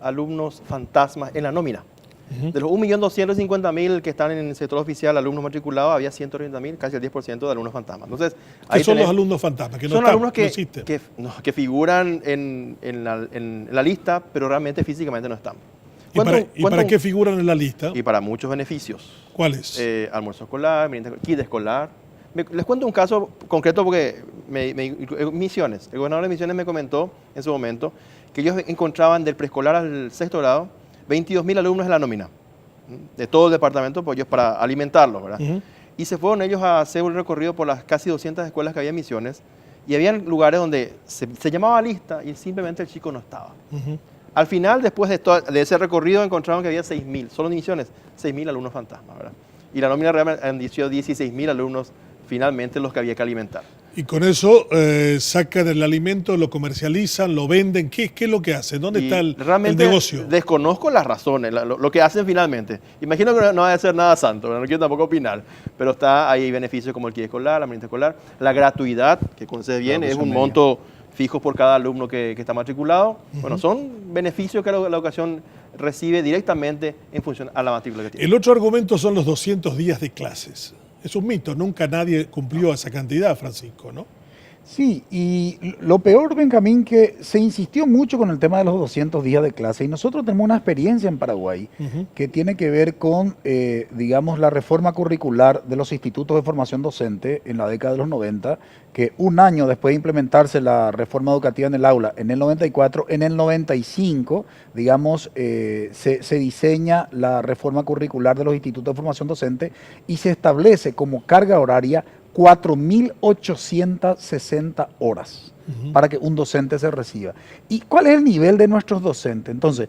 alumnos fantasmas en la nómina. De los 1.250.000 que están en el sector oficial, alumnos matriculados, había 130.000, casi el 10% de alumnos fantasmas. Entonces, ¿qué son los alumnos fantasmas? Que no son están, alumnos que que figuran en la lista, pero realmente físicamente no están. ¿Y para qué figuran en la lista? Y para muchos beneficios. ¿Cuáles? Almuerzo escolar, kit escolar. Les cuento un caso concreto porque Misiones, el gobernador de Misiones me comentó en su momento que ellos encontraban del preescolar al sexto grado 22.000 alumnos en la nómina, de todo el departamento, pues ellos para alimentarlos, ¿verdad? Y se fueron ellos a hacer un recorrido por las casi 200 escuelas que había en Misiones, y había lugares donde se llamaba lista y simplemente el chico no estaba. Al final, después de ese recorrido, encontraron que había 6.000, solo en Misiones, 6.000 alumnos fantasmas, ¿verdad? Y la nómina realmente anunció 16.000 alumnos finalmente los que había que alimentar. Y con eso sacan el alimento, lo comercializan, lo venden. ¿Qué es lo que hacen? ¿Dónde está el negocio? Desconozco las razones, lo que hacen finalmente. Imagino que no va a ser nada santo, no quiero tampoco opinar, pero hay beneficios como el kit escolar, la merenda escolar, la gratuidad, que concede bien, es un monto fijo por cada alumno que está matriculado. Bueno, son beneficios que la educación recibe directamente en función a la matrícula que tiene. El otro argumento son los 200 días de clases. Es un mito, nunca nadie cumplió esa cantidad, Francisco, ¿no? Sí, y lo peor, Benjamín, que se insistió mucho con el tema de los 200 días de clase, y nosotros tenemos una experiencia en Paraguay que tiene que ver con, digamos, la reforma curricular de los institutos de formación docente en la década de los 90, que un año después de implementarse la reforma educativa en el aula, en el 94, en el 95, digamos, se diseña la reforma curricular de los institutos de formación docente y se establece como carga horaria 4.860 horas para que un docente se reciba. ¿Y cuál es el nivel de nuestros docentes? Entonces,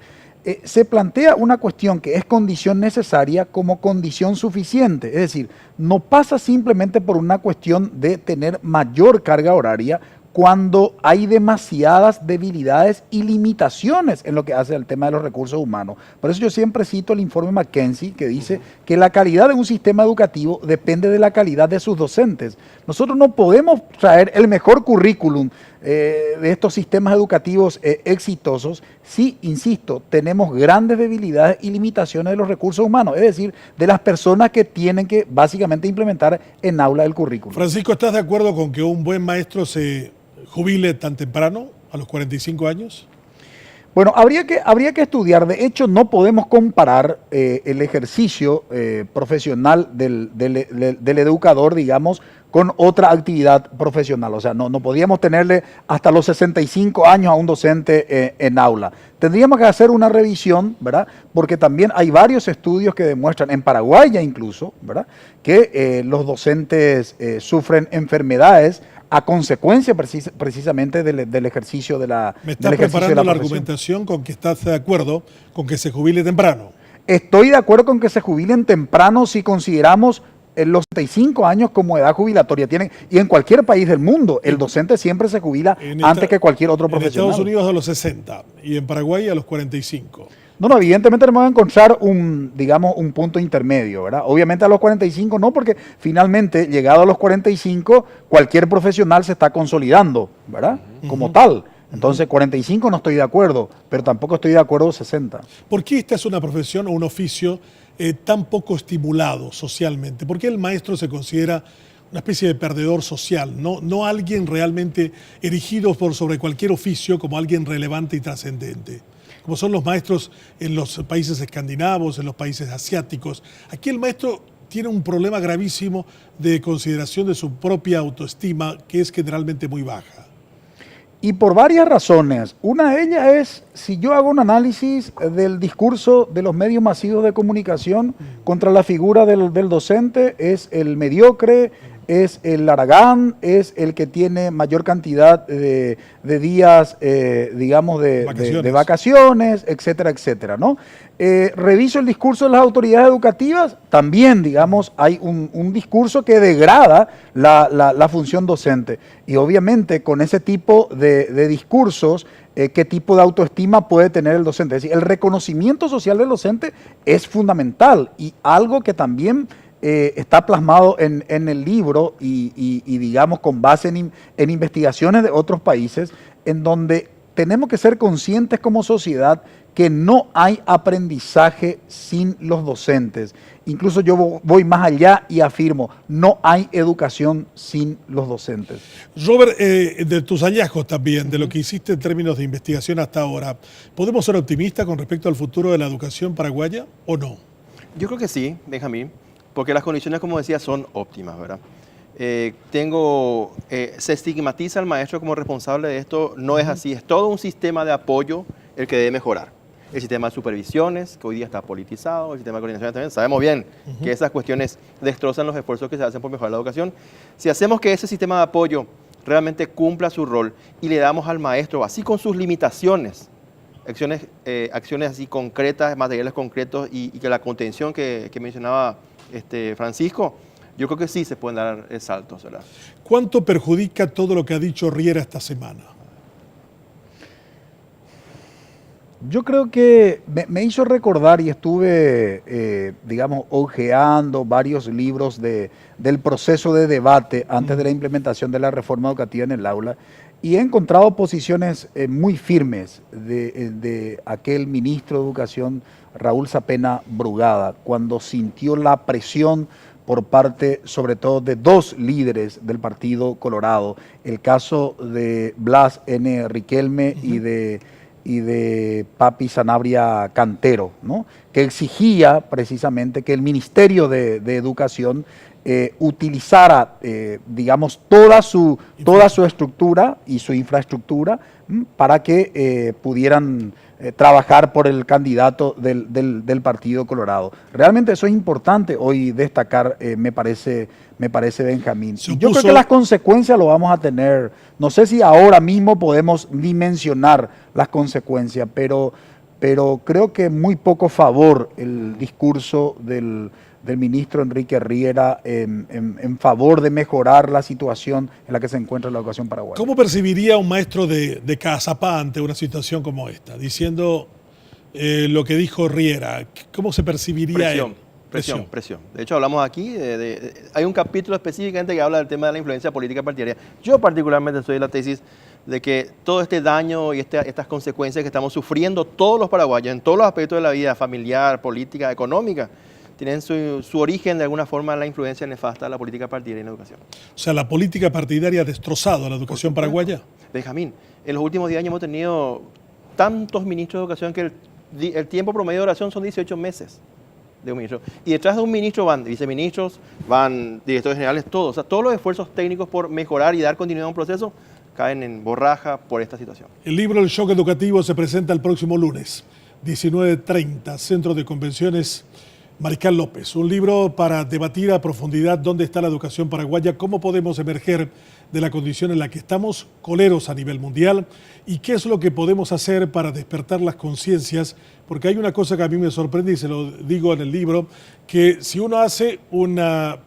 se plantea una cuestión que es condición necesaria como condición suficiente. Es decir, no pasa simplemente por una cuestión de tener mayor carga horaria cuando hay demasiadas debilidades y limitaciones en lo que hace al tema de los recursos humanos. Por eso yo siempre cito el informe McKinsey que dice que la calidad de un sistema educativo depende de la calidad de sus docentes. Nosotros no podemos traer el mejor currículum de estos sistemas educativos exitosos si, insisto, tenemos grandes debilidades y limitaciones de los recursos humanos, es decir, de las personas que tienen que básicamente implementar en aula el currículum. Francisco, ¿estás de acuerdo con que un buen maestro se jubile tan temprano, a los 45 años? Bueno, habría que estudiar. De hecho, no podemos comparar el ejercicio profesional del educador, digamos, con otra actividad profesional. O sea, no podíamos tenerle hasta los 65 años a un docente en aula. Tendríamos que hacer una revisión, ¿verdad? Porque también hay varios estudios que demuestran, en Paraguay ya incluso, ¿verdad?, que los docentes sufren enfermedades a consecuencia precisamente del ejercicio de la Me estás preparando la argumentación con que estás de acuerdo con que se jubile temprano. Estoy de acuerdo con que se jubilen temprano si consideramos los 65 años como edad jubilatoria. Y en cualquier país del mundo, el docente siempre se jubila antes que cualquier otro profesional. En Estados Unidos a los 60 y en Paraguay a los 45. No, evidentemente tenemos que encontrar un punto intermedio, ¿verdad? Obviamente a los 45 no, porque finalmente, llegado a los 45, cualquier profesional se está consolidando, ¿verdad? Como tal. Entonces, 45 no estoy de acuerdo, pero tampoco estoy de acuerdo 60. ¿Por qué esta es una profesión o un oficio tan poco estimulado socialmente? ¿Por qué el maestro se considera una especie de perdedor social, no alguien realmente erigido por sobre cualquier oficio como alguien relevante y trascendente? Como son los maestros en los países escandinavos, en los países asiáticos. Aquí el maestro tiene un problema gravísimo de consideración de su propia autoestima, que es generalmente muy baja. Y por varias razones. Una de ellas es, si yo hago un análisis del discurso de los medios masivos de comunicación contra la figura del docente, es el mediocre, es el haragán, es el que tiene mayor cantidad de días, digamos, de vacaciones, etcétera, etcétera, ¿no? Reviso el discurso de las autoridades educativas, también, digamos, hay un discurso que degrada la función docente. Y obviamente con ese tipo de discursos, qué tipo de autoestima puede tener el docente. Es decir, el reconocimiento social del docente es fundamental y algo que también está plasmado en el libro y digamos con base en investigaciones de otros países, en donde tenemos que ser conscientes como sociedad que no hay aprendizaje sin los docentes. Incluso yo voy más allá y afirmo, no hay educación sin los docentes. Robert, de tus hallazgos también, de lo que hiciste en términos de investigación hasta ahora, ¿podemos ser optimistas con respecto al futuro de la educación paraguaya o no? Yo creo que sí, Benjamín, porque las condiciones, como decía, son óptimas, ¿verdad? Se estigmatiza al maestro como responsable de esto, no es así, es todo un sistema de apoyo el que debe mejorar. El sistema de supervisiones, que hoy día está politizado, el sistema de coordinación también, sabemos bien que esas cuestiones destrozan los esfuerzos que se hacen por mejorar la educación. Si hacemos que ese sistema de apoyo realmente cumpla su rol y le damos al maestro, así con sus limitaciones, acciones así concretas, materiales concretos y que la contención que mencionaba Francisco, yo creo que sí se pueden dar saltos, ¿verdad? ¿Cuánto perjudica todo lo que ha dicho Riera esta semana? Yo creo que me hizo recordar y estuve, digamos, hojeando varios libros del proceso de debate antes de la implementación de la reforma educativa en el aula y he encontrado posiciones muy firmes de aquel ministro de Educación, Raúl Zapena Brugada, cuando sintió la presión por parte, sobre todo, de dos líderes del Partido Colorado, el caso de Blas N. Riquelme y de Papi Sanabria Cantero, ¿no? Que exigía precisamente que el Ministerio de Educación utilizara, digamos, toda su estructura y su infraestructura para que pudieran trabajar por el candidato del Partido Colorado. Realmente eso es importante hoy destacar, me parece Benjamín. Yo creo que las consecuencias lo vamos a tener, no sé si ahora mismo podemos dimensionar las consecuencias, pero creo que muy poco favor el discurso del ministro Enrique Riera en favor de mejorar la situación en la que se encuentra la educación paraguaya. ¿Cómo percibiría un maestro de Cazapá ante una situación como esta? Diciendo lo que dijo Riera, ¿cómo se percibiría él? Presión. De hecho, hablamos aquí, hay un capítulo específicamente que habla del tema de la influencia política partidaria. Yo particularmente soy de la tesis de que todo este daño y estas consecuencias que estamos sufriendo todos los paraguayos en todos los aspectos de la vida familiar, política, económica, tienen su origen de alguna forma en la influencia nefasta de la política partidaria en la educación. O sea, ¿la política partidaria ha destrozado la educación paraguaya? Benjamín, en los últimos 10 años hemos tenido tantos ministros de educación que el tiempo promedio de duración son 18 meses de un ministro. Y detrás de un ministro van viceministros, van directores generales, todos. O sea, todos los esfuerzos técnicos por mejorar y dar continuidad a un proceso caen en borraja por esta situación. El libro El Shock Educativo se presenta el próximo lunes, 19:30, Centro de Convenciones Mariscal López. Un libro para debatir a profundidad dónde está la educación paraguaya, cómo podemos emerger de la condición en la que estamos, coleros a nivel mundial, y qué es lo que podemos hacer para despertar las conciencias, porque hay una cosa que a mí me sorprende y se lo digo en el libro, que si uno hace una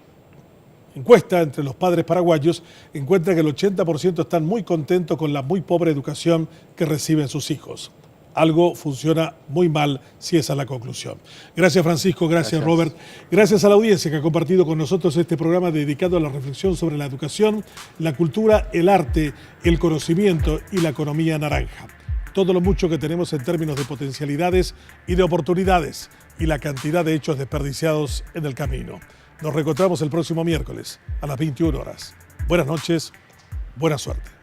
encuesta entre los padres paraguayos, encuentra que el 80% están muy contentos con la muy pobre educación que reciben sus hijos. Algo funciona muy mal si esa es la conclusión. Gracias Francisco, gracias Robert, gracias a la audiencia que ha compartido con nosotros este programa dedicado a la reflexión sobre la educación, la cultura, el arte, el conocimiento y la economía naranja. Todo lo mucho que tenemos en términos de potencialidades y de oportunidades y la cantidad de hechos desperdiciados en el camino. Nos reencontramos el próximo miércoles a las 21 horas. Buenas noches, buena suerte.